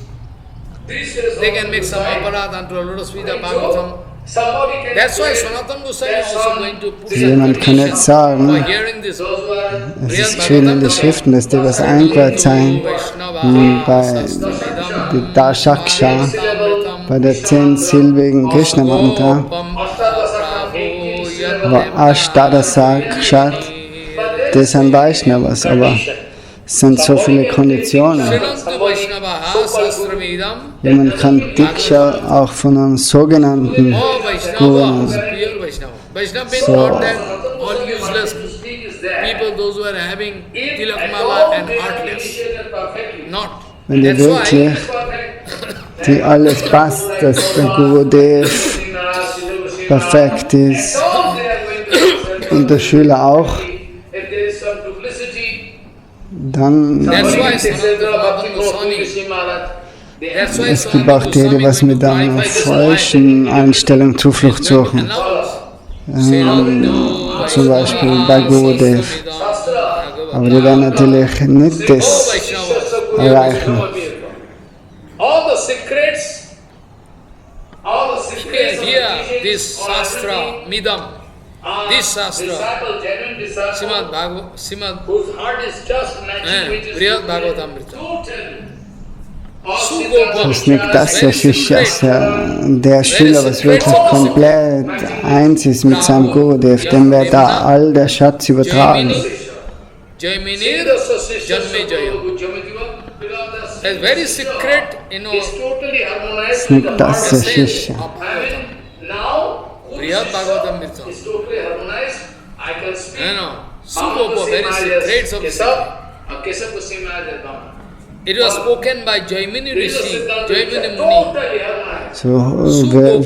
They can make some aparadh unto a lotus feet of Bhagavatam. That's why Sanatana Goswami is also going to put some Jemand kann jetzt conditions sagen, for hearing this. es ist geschrieben in den Schriften, dass die was eingeweiht sein bei der Dashaksha, bei der 10-silbigen Krishna-Mantra, war Ashtadasakshat, das sind Vaishnavas, aber es sind so viele Konditionen. Jemand kann Diksha auch von einem sogenannten Guru nehmen. Vaishnava means not that all useless people, those who are having tilakmala and heartless. Not. Wenn dir That's wirklich why die alles passt, dass der Gurudev perfekt ist und der Schüler auch, dann That's why Sanatana Goswami. That's why es gibt auch die, die was mit einer falschen Einstellung Zuflucht suchen. Zum Beispiel bei Gurudev. Aber die werden natürlich nicht das erreichen. All the secrets Here, this Shastra, Midam, this Shastra, disciple, genuine disciple, Srimad whose heart is just matching with his Brihad Bhagavatamrita. Das ist nicht das, der Shishya, der Schüler, was wirklich komplett eins ist mit seinem Gurudev, dem wird da all der Schatz übertragen. Jaiminir Janmejaya. It's very secret, totally harmonized Das ist nicht das, der Shishya. now. Brihad Bhagavatamrita. It's totally harmonized. I can speak. Sugopa, very secrets of Kesab Goswami Maharaj. It was spoken by Jaimini Rishi, Jaimini Muni. So,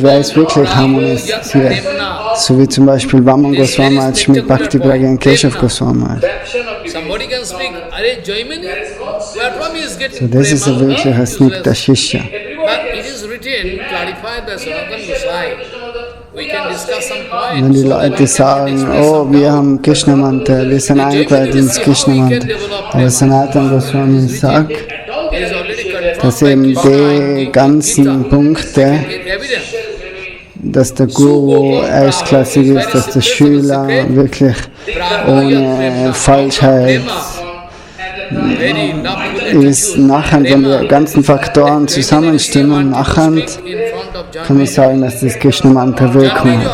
wer ist wirklich harmonisiert? So wie zum Beispiel Vaman Goswami Maharaj mit Bhakti Pragyan Keshav Goswami Maharaj. Somebody can speak, Are Jaimini? Where from he is getting So, das ist ein wirklicher Snigdha Shishya. But it is written, clarified by Sanatana Gosai. We can discuss some points. Wenn die Leute sagen, oh, wir haben Krishna Mantra, wir sind eingeweiht ins Krishna Mantra. Aber Sanatana Goswami sagt, dass eben die ganzen Punkte, dass der Guru erstklassig ist, dass der Schüler wirklich ohne Falschheit ist. Nachher, wenn die ganzen Faktoren zusammenstimmen, nachher kann man sagen, dass das Krishna Mantra Wirkung hat.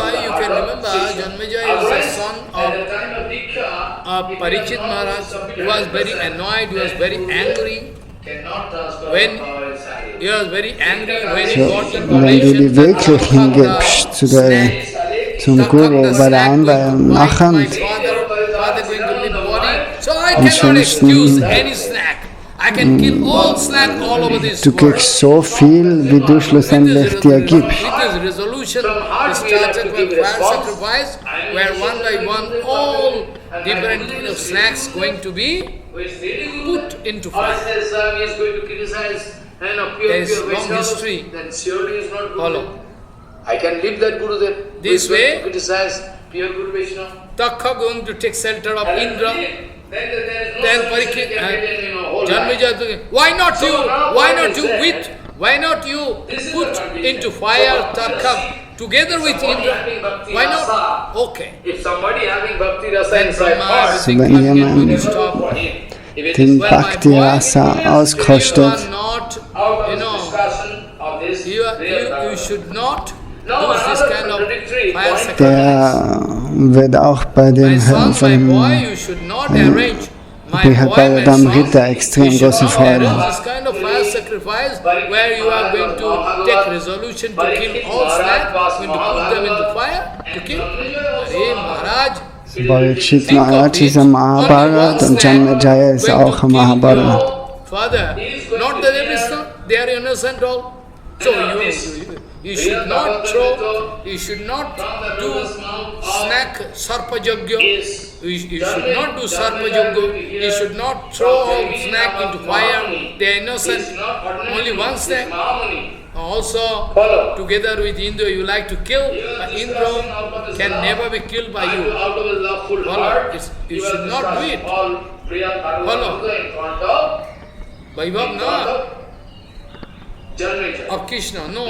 Parikshit Maharaj, he was very annoyed, he was very angry. When he was very angry when he got Wenn du dich wirklich hingibst zum Guru bei der Einweihung nachher, am schönsten, du kriegst so viel, wie du schlussendlich dir gibst. Different kind of snacks going to be put into fire. There is long history. Follow. I can leave that Gurudev. This way, criticize pure Guru Vaishnava. Takha going to take shelter of Indra. Then Parikshit, Janmeja, why not you? Why not you with? Why not you put into fire Takha together with Indra? Why not? Okay. If somebody having bhakti rasa Then inside Brahma, heart, So wenn jemand stop. den Bhakti Rasa auskostet, out of discussion of this, You should not do this kind of fire sacrifice. der wird auch bei My dem son, von my dem boy, you should not arrange. My Die hat boy, bei my dem son, Ritter extrem you should große not Freude. arrange this kind of fire sacrifice where you are going to take resolution to kill all snake, going to put them into fire to kill. Hey Maharaj, Parikshit Maharaj ist ein Mahabharat und Janmejaya ist auch ein Mahabharat. Father, not the Devista, they are innocent all. So you should not throw, you should not do snack sarpa yajna. You should not do sarpa yajna. You should not throw all snack into fire. They are innocent. Only one snack. Also, together with Indra, you like to kill, but Indra can never be killed by you. Follow. You should not do it. Follow. Vaibhav, no. Of Krishna, no.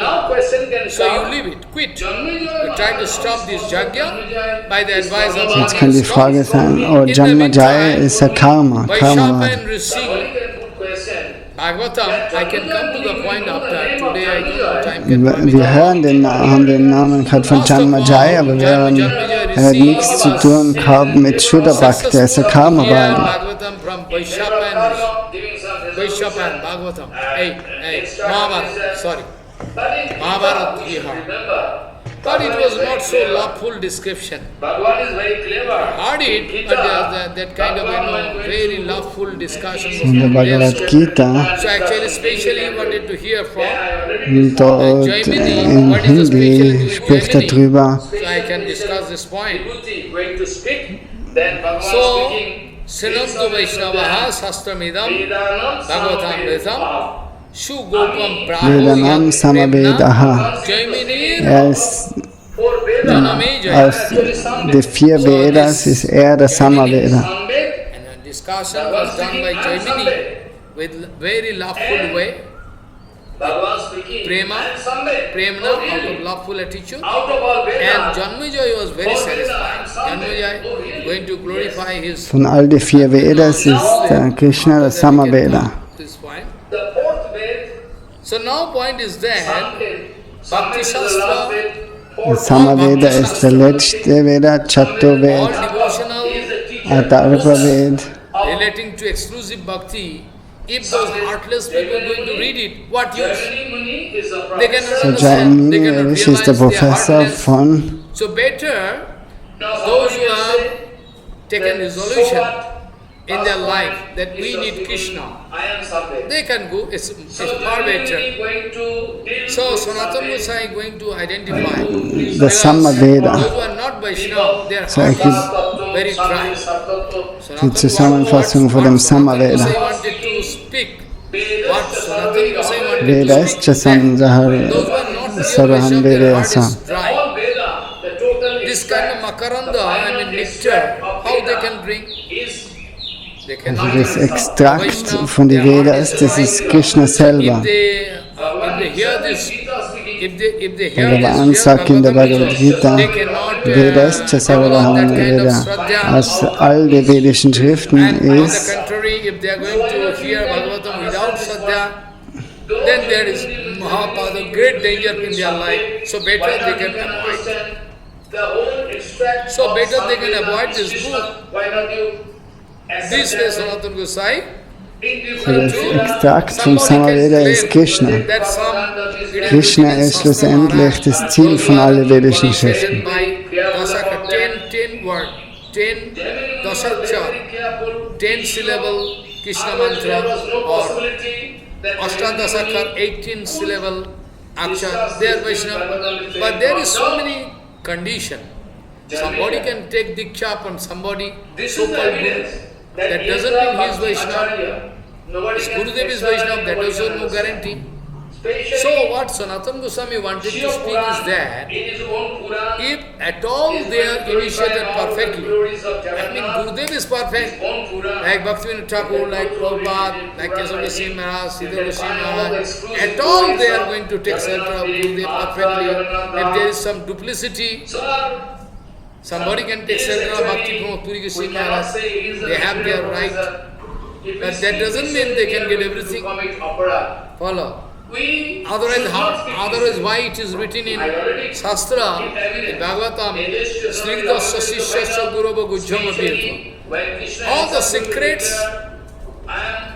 So you leave it, quit. You try to stop this yajna by the advice of Jetzt kann die Frage sein, oh, Janmejaya ist ja Karma, Karma. and Rishi, Bhagavatam, I can come to the point after today, I don't have time. Wir hören haben den Namen gerade von Janmejaya, aber er hat nichts zu tun gehabt mit Shuddha Bhakti, er ist ein Karma-Bhakti. Bhagavatam from Vaishapa and Bhagavatam. Hey, Mahabharata, sorry. Mahabharata he heard. But it was not so loveful description. Bhagavan is very clever. Heard it, but that kind of very loveful discussion was In der not there. Bhagavad Gita, So actually, specially wanted to hear from dort in Hindi spricht er drüber, so I can discuss this point. Going to speak, then Bhagavan So, speaking. Srinantu Vaishnavaha Sastramidam Bhagavatam Vedam Shugopam Vedanam Samavedaha. Jaimini Er ist Janamejaya. aus den 4 Vedas ist er der Samaveda. And a discussion was done by Jaimini with very loveful way. Prema, Premna, out of loveful attitude. And Janmejaya was very satisfied. Janmejaya going to glorify his. Von all den 4 Vedas ist der Krishna der Samaveda. This point. So now point is that Bhakti Shastra, Der Samaveda ist der letzte Veda, all Chaturved, devotional Atharvaved. relating to exclusive bhakti. If those heartless people are going to read it, what use? They cannot So understand, they Jaimini cannot Rishi ist der realize they are Professor heartless. von So better those who have taken resolution in their life that we need Krishna, they can go, it's far better. So Sanatana Goswami is going to identify. the Samaveda. Those who are not Vaishnava, their So heart er is very dry. Die Zusammenfassung von dem Samaveda. wanted to speak what Sanatana Goswami wanted Veda to ist speak. Jasandhara Those who are not real Saraham Vaishnava, their Veda heart is Yasa. dry. This kind of makaranda, nectar, how they can drink? They Also cannot. das Extrakt von den Vedas, das ist Krishna selber. If they hear this, if they hear Bhagavan this, sagt in der Bhagavad Gita, they cannot Veda ist Jasavadaham that kind of Veda. shraddha. Aus all den vedischen Schriften And on the ist, contrary, if they are going to hear Bhagavatam without shraddha, then there is Mahapada, great danger in their life. So better they can avoid. So better they can avoid this book. This way Sanatana Goswami das Extrakt vom Samaveda ist Krishna. that Krishna ist schlussendlich das Ziel von allen vedischen Schriften. by Dasaka, 10 word, 10 Dasakshar, 10 syllable Krishna mantra or Ashtadasakar, 18 syllable Akshar, they are Vaishnava. But there is so many condition. Somebody can take Diksha from somebody, so-called Guru. That doesn't mean he is Vaishnava. If Gurudev is Vaishnava, that also no guarantee. So what Sanatana Goswami wanted to speak is that if at all they are initiated perfectly, I mean Gurudev is perfect, like Bhaktivinoda Thakur, like Prabhupada, like Kesava Goswami Maharaj, Siddha Goswami Maharaj, at all they are going to take shelter of Gurudev perfectly. If there is some duplicity, somebody can take shelter of Bhakti Pramod Puri Goswami Maharaj, they have their right. But that doesn't mean they can get everything. Follow. Otherwise why it is written in Shastra, in Bhagavatam, Snigdhasya Sishyasya Gurava Gujjam Abhyartha.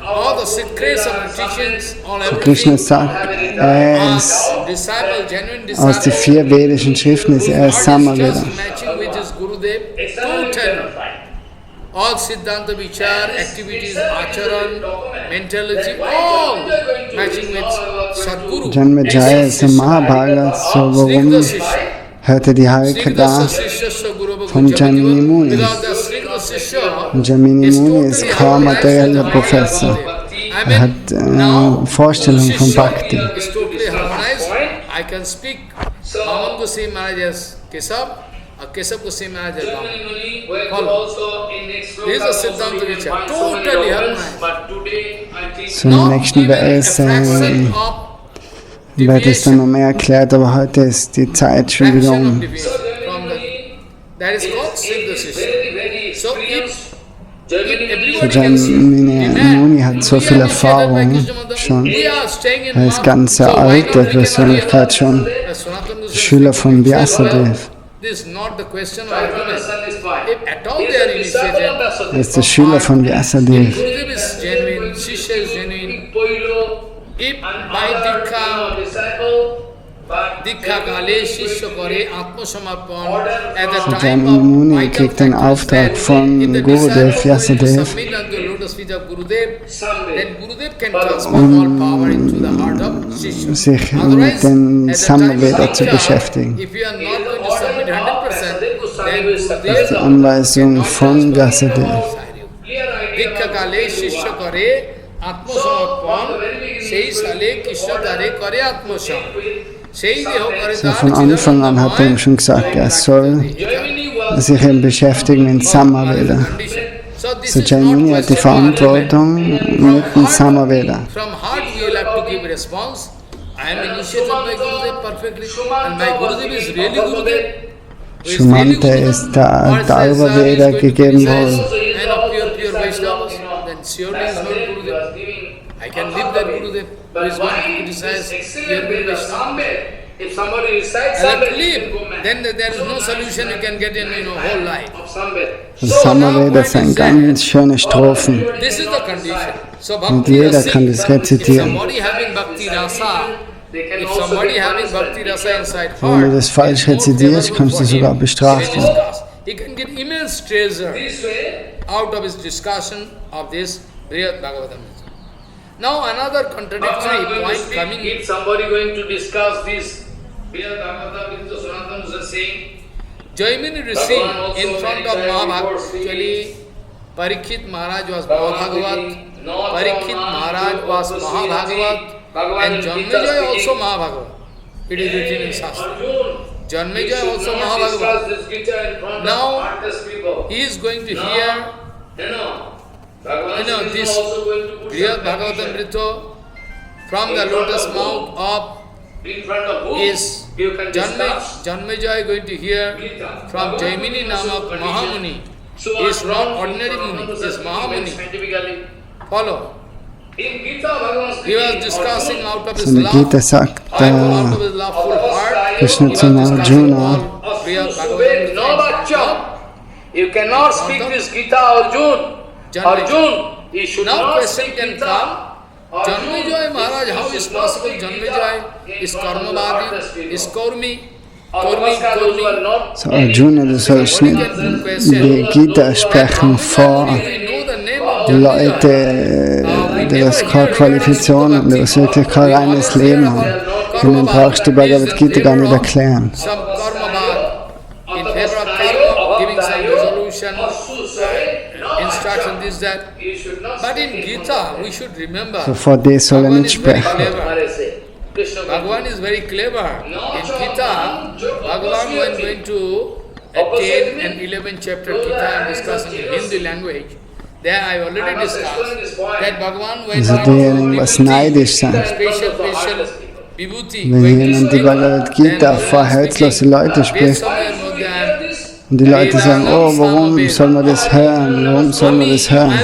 All the secrets of the teachings, all Krishna everything, sagt, disciple, genuine aus den disciple, 4 vedischen Schriften ist er Samaveda. just matching with his Gurudev, totally. All Siddhanta Vichar, activities, Acharan, mentality, all matching with Sadguru. Janmejaya ist im Mahabharata, so warum hörte die Harikatha vom Jamini Muni? Und Jamini Muni ist kaum materieller Professor. Er hat Vorstellungen von Bhakti. I can speak Haman Goswami Maharaj's Kesav, Kesav Goswami Maharaj's Haman. This is a Siddhanta Vichar, totally harmonized. So im nächsten Vers wird es dann noch mehr erklärt, aber heute ist die Zeit schon wieder um. That is called Siddha Sishya. So if So everybody Jamini Muni hat so viel Erfahrung schon. Er ist ganz sehr alt, der Persönlichkeit schon. Schüler von Vyasadev. This is not the question of argument. If at all they are initiated, Er ist der Schüler von Vyasadev. Gurudev is genuine, Shishya is genuine. If by Dikha Kale Shishya Kare Atma Samarpan, at the time Jamini of Muni vital kriegt den factors, Auftrag then von if the Gurudev, disciple will Vyasadev, submit unto the lotus feet of Gurudev, then Gurudev can transform all power into the heart of Shishya. sich mit Otherwise, den at the time Samaveda of zu Diksha, beschäftigen. if you are not going to submit 100%, then Das ist die Gurudev Anweisung von Vyasadev. Dikha Kale Shishya Kare Atma Samarpan, Sei Sale Krishna Dare Kare Atma Sam. So von Anfang an hat er ihm schon gesagt, er soll sich eben beschäftigen mit Samaveda. So Jaimini hat die Verantwortung mit dem Samaveda. From heart we will have to give response. I am initiated by Gurudev perfectly, and my Gurudev is really Gurudev. Shumanta ist der Dalva-Veda gegeben worden. And of pure Vaishnavas, then surely is not Gurudev. I can live that Gurudev who is going to criticize pure Vaishnava. If somebody recites I have to Samved, live. Then there is no solution you can get in whole life. Das Samaveda sind ganz schöne Strophen. This is the condition. So Und Bhakti jeder Rasi, kann das if rezitieren. somebody having Bhakti Rasa, if somebody having Bhakti Rasa inside Wenn du heart, das falsch there is no rezitierst, favorable kannst du for sogar him. bestraft We werden. discuss. he can get immense treasure This way, out of his discussion of this Brihad Bhagavatamrita. Now another contradictory point coming in. if somebody going to discuss this, Brihad Bhagavatamrita, Sanatana was saying, Jaimini Rishi in front of Mahabharata, actually Parikshit Maharaj was Mahabhagavat, Parikshit Maharaj was Mahabhagavat, and Janmejaya also Mahabhagavat. It is written in Shastra. Janmejaya also Mahabhagavat. Now he is going to hear, this Brihad Bhagavatamrita from the lotus mouth of is Janmejaya going to hear from Jaimini Namak Mahamuni. He is not ordinary Muni, he is Mahamuni. Follow. He was discussing out of his So in love, Gita sagt out of his loveful heart, Krishna he was zu discussing Arjuna, all Brihad Bhagavatamrita. You cannot speak this Gita, Arjun. Arjun, you should Now not question speak can Gita. come, Janmejaya Maharaj, how is possible Janmejaya is Karmavadi, is Kaurmi, so Arjuna, du sollst nicht die Gita sprechen vor Leute, die was keine Qualifikation haben, die was wirklich kein reines Leben haben. Denen brauchst du Bhagavad Gita gar nicht erklären. Some Karmavad, in favor of karma, giving some resolution, instruction, this, that. But in Gita, we should remember, So vor dir soll er Bhagavan nicht is very sprechen. clever. Bhagavan is very clever. In Gita, Bhagavan when going to attain an 11th chapter Gita, I am discussing in Hindi language. There I already discussed that Bhagavan when Also die irgendwas neidisch sind. special Vibhuti, Wenn jemand die Bhagavad Gita vor herzlose Leute spricht und die Leute sagen, oh, warum soll man das hören? Warum soll man das hören?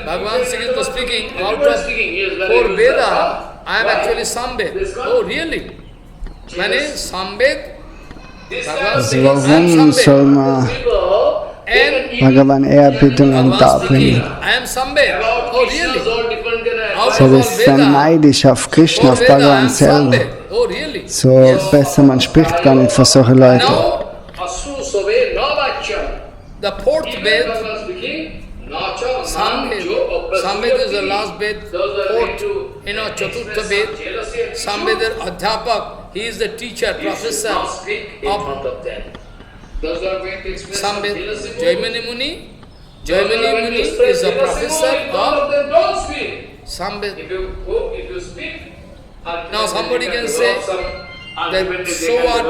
Bhagavan Sri speaking out of 4 Veda, I am actually Sambed. Oh, really? Mane Sambed? Also warum soll man Bhagavan Ehrbietungen darbringen? I am Sambed. Oh, really? Out So of das all ist dann Veda, neidisch auf Krishna, auf 4 Veda, I Bhagavan am selber. Sambed. Oh, really? So besser, man spricht gar nicht vor solchen Leuten. Now, the 4th Ved, Sambed is the last Ved, 4th, Chaturtha Ved. Sambed is Adhyapak, he is the teacher, professor of Sambed. Jaimini Muni, Jaimini Muni is a professor of Sambed. Now somebody can say that, so what,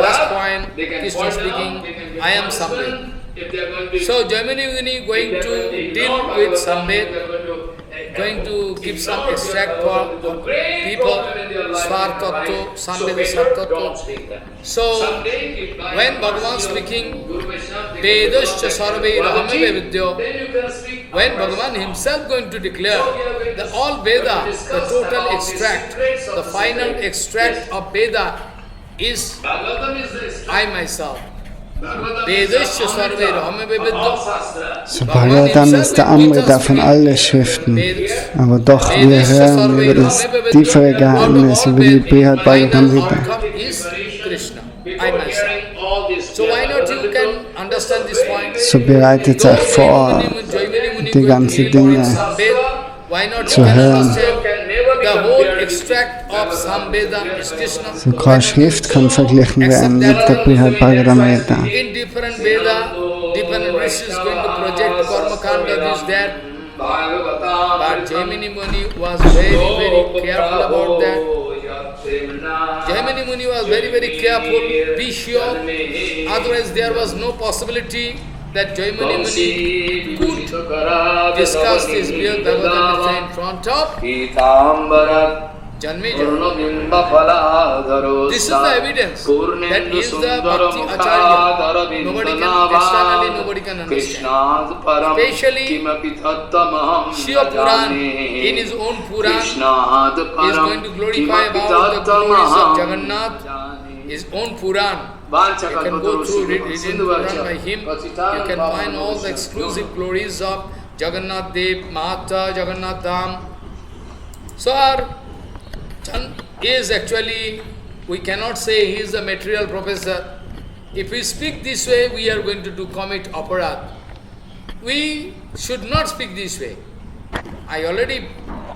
last point, Krishna speaking, I am Sambed. So Jaimini Muni going to deal with Sambed, going to give some extract for people, Svartattva, Sambed Svartattva. So when Bhagavan speaking, Vedascha Sarve Rahame Vidyo, when Bhagavan himself going to declare that all Veda, the total extract, the final extract of Veda is I myself. Vedascha Sarve Rahame Vidyo. So Bhagavatam ist der Amrita von allen Schriften. Aber doch, wir hören über das tiefere Geheimnis, über die Brihad Bhagavatamrita. So why not you can understand this point? So bereitet euch vor, die ganzen Dinge Why not zu you can hören. understand the whole extract of Samveda is Krishna? So keine Schrift kann verglichen werden mit der Brihad Bhagavatamrita. In different Veda, different rishis going to project Karma Kanda, this, that. But Jaimini Muni was very, very careful about that. Jaimini Muni was very, very careful, be sure. Otherwise there was no possibility that Jaimini Muni could discuss this Brihad Bhagavatamrita in front of Janmejaya. This is the evidence that he is the Bhakti Acharya. Nobody can, externally nobody can understand. Especially Shiva Puran, in his own Puran, is going to glorify about the glories of Jagannath, his own Puran. You can go through reading Puran by him, you can find all the exclusive glories of Jagannath Dev, Mahata, Jagannath Dham. So our Chand is actually, we cannot say he is a material professor. If we speak this way, we are going to commit aparad. We should not speak this way. I already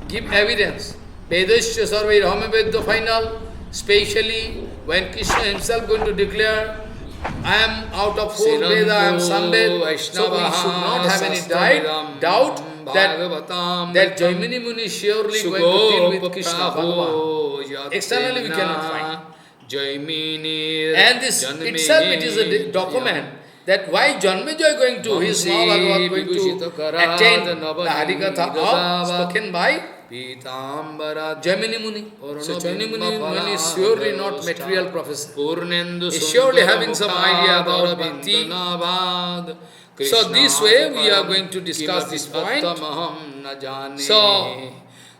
give evidence. Vedasya sarvai Ramavedya final, especially when Krishna himself going to declare, I am out of four Veda, I am Samved. So we should not have any doubt that Jaimini Muni is surely going to deal with Krishna Bhagavan. Externally we cannot find. And this itself, it is a document that why Janmejoy going to, his Mahabhagavat going to attain the Harikatha of spoken by Jaimini Muni. So Jaimini Muni is surely not material professor. He is surely having some idea about bhakti. So this way we are going to discuss this point. So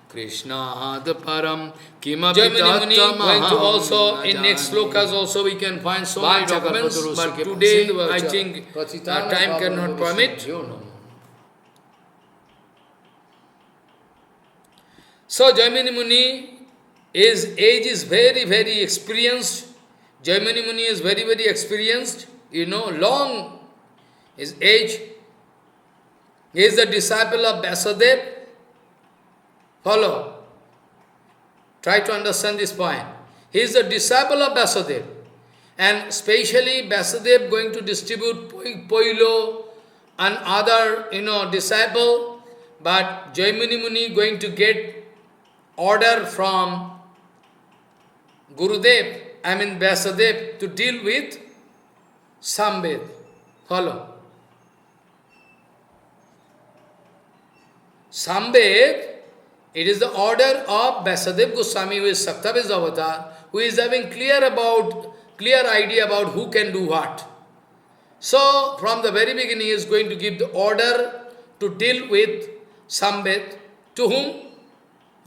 Krishna param Jaimini Muni going to also, in next slokas also we can find so many documents, but today I think time cannot permit. So Jaimini Muni, his age is very, very experienced. Jaimini Muni is very, very experienced, long his age. He is the disciple of Vyasadeva. Follow. Try to understand this point. He is the disciple of Vyasadeva. And especially Vyasadeva going to distribute Poilo and other, disciple. But Jaimini Muni going to get order from Gurudev, Vyasadeva, to deal with Samved. Follow. Samved, it is the order of Vyasadeva Goswami, who is Saktavezha avatar, who is having clear idea about who can do what. So, from the very beginning, he is going to give the order to deal with Samved. To whom?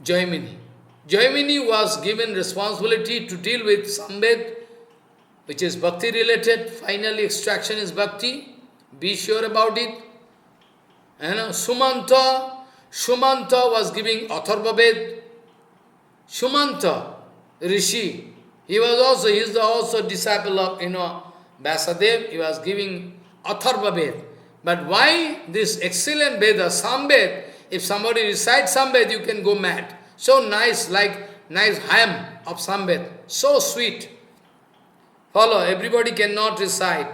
Jaimini. Jaimini was given responsibility to deal with Samved, which is bhakti related. Finally, extraction is bhakti. Be sure about it. Sumanta was giving Atharvaved. Sumanta, Rishi, he is also disciple of, Vyasadeva. He was giving Atharvaved. But why this excellent Veda, Samved, if somebody recites Samved, you can go mad. So nice, like nice hymn of Samved, so sweet. Follow, everybody cannot recite.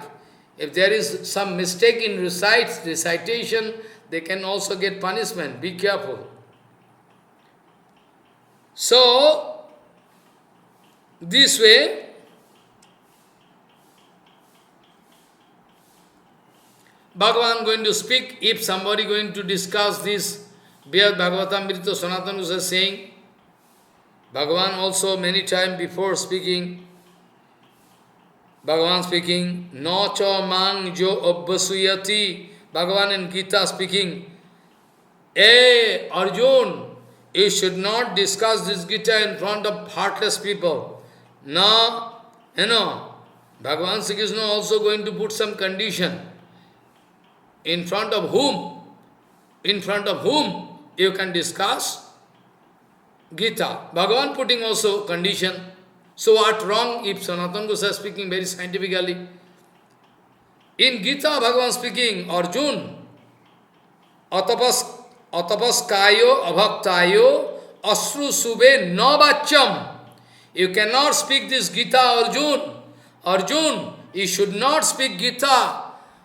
If there is some mistake in recitation, they can also get punishment. Be careful. So, this way, Bhagavan going to speak. If somebody going to discuss this, Bhagavatamrita Sanatana was saying, Bhagavan also many times before speaking, Bhagavan speaking, No cha mang jo abbasuyati. Bhagavan in Gita speaking, Hey Arjun, you should not discuss this Gita in front of heartless people. No, Bhagavan Sri Krishna also going to put some condition. In front of whom? In front of whom you can discuss Gita. Bhagavan putting also condition. So what wrong if Sanatana Goswami is speaking very scientifically? In Gita, Bhagavan speaking, Arjun, atapaskayo abhaktayo asru sube navacham. You cannot speak this Gita, Arjun. Arjun, you should not speak Gita.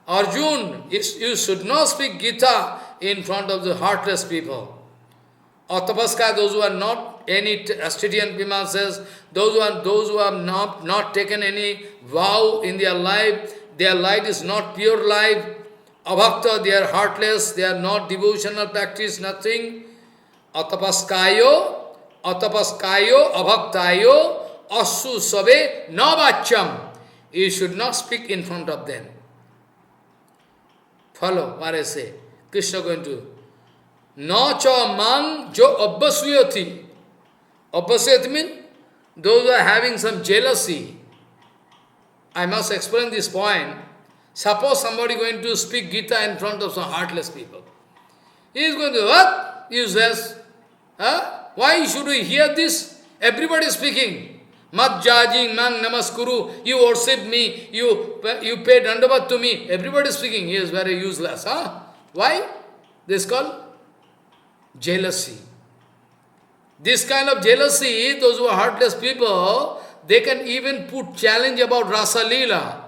Arjun, you should not speak Gita in front of the heartless people. Atapaska, those who are not any Astridian Pima says, those who have not taken any vow in their life is not pure life. Abhakta, they are heartless, they are not devotional practice, nothing. Atapaskayo, abhaktayo, asu sabe navacham. You should not speak in front of them. Follow what I say. Krishna going to. Na cha mang jo abbasuyati. Abbasuyati means those who are having some jealousy. I must explain this point. Suppose somebody going to speak Gita in front of some heartless people. He is going to, what? Useless. Huh? Why should we hear this? Everybody is speaking. Madjajing mang namaskuru, you worship me, you pay dandavat to me. Everybody is speaking, he is very useless. Huh? Why? This is called jealousy. This kind of jealousy, those who are heartless people, they can even put challenge about Rasa Leela,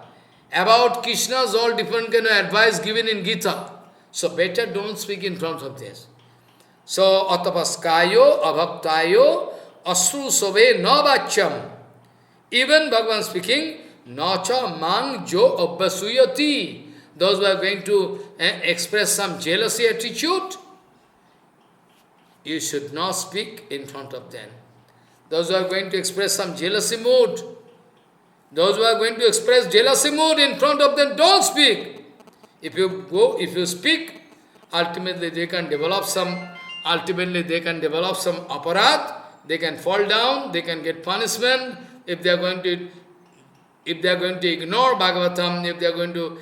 about Krishna's all different kind of advice given in Gita. So better don't speak in front of this. So, atapaskayo, abhaktayo, asru sobe navacham. Even Bhagavan speaking, nacha mang jo abbasuyati. Those who are going to express some jealousy attitude, you should not speak in front of them. Those who are going to express some jealousy mood, those who are going to express jealousy mood in front of them, don't speak. If you speak, ultimately they can develop some aparat, they can fall down, they can get punishment. If they are going to ignore Bhagavatam, if they are going to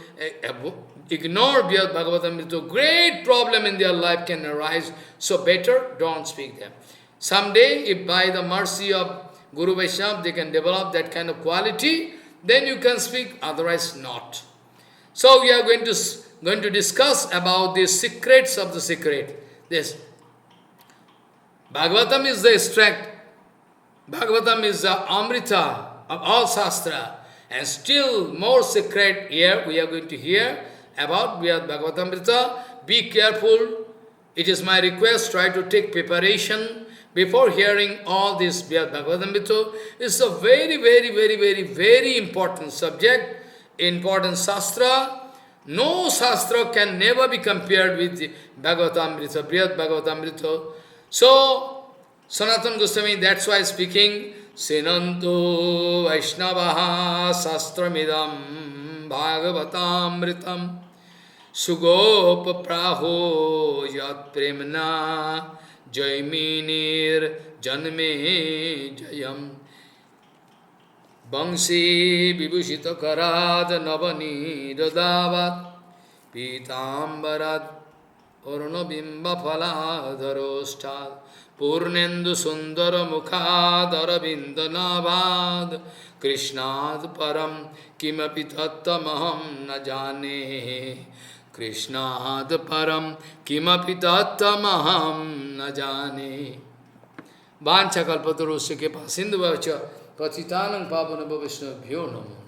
ignore Bhagavatam, a great problem in their life can arise. So better don't speak them. Someday, if by the mercy of Guru Vaishnava they can develop that kind of quality, then you can speak, otherwise not. So we are going to discuss about the secrets of the secret. This Bhagavatam is the extract. Bhagavatam is the Amrita of all Shastra. And still more secret here we are going to hear about Bhagavatamrita. Be careful. It is my request, try to take preparation before hearing all this Bhagavatamrita. It's a very, very, very, very, very important subject, important Shastra. No Shastra can never be compared with Bhagavatamrita, Brihad Bhagavatamrita. So, Sanatana Goswami, that's why speaking, Sinantu Vaishnavaha Sastramidam Bhagavatamritam Sugopa Praho Yat Premna Jaiminir Janme Jayam Bangsi Vibhushita Karad Navani Radavat Pitambarat Ornabimba Phaladharostad Purnendu Sundara Mukhadara Bindanavad Krishnad Param Kimapi Tattamaham Najane Krishnad Param Kimapi Tattamaham Najane Vancha Kalpatarusya Kepa Sindhu Vacha Patitanam Pavana Bhavishna Bhyo Namo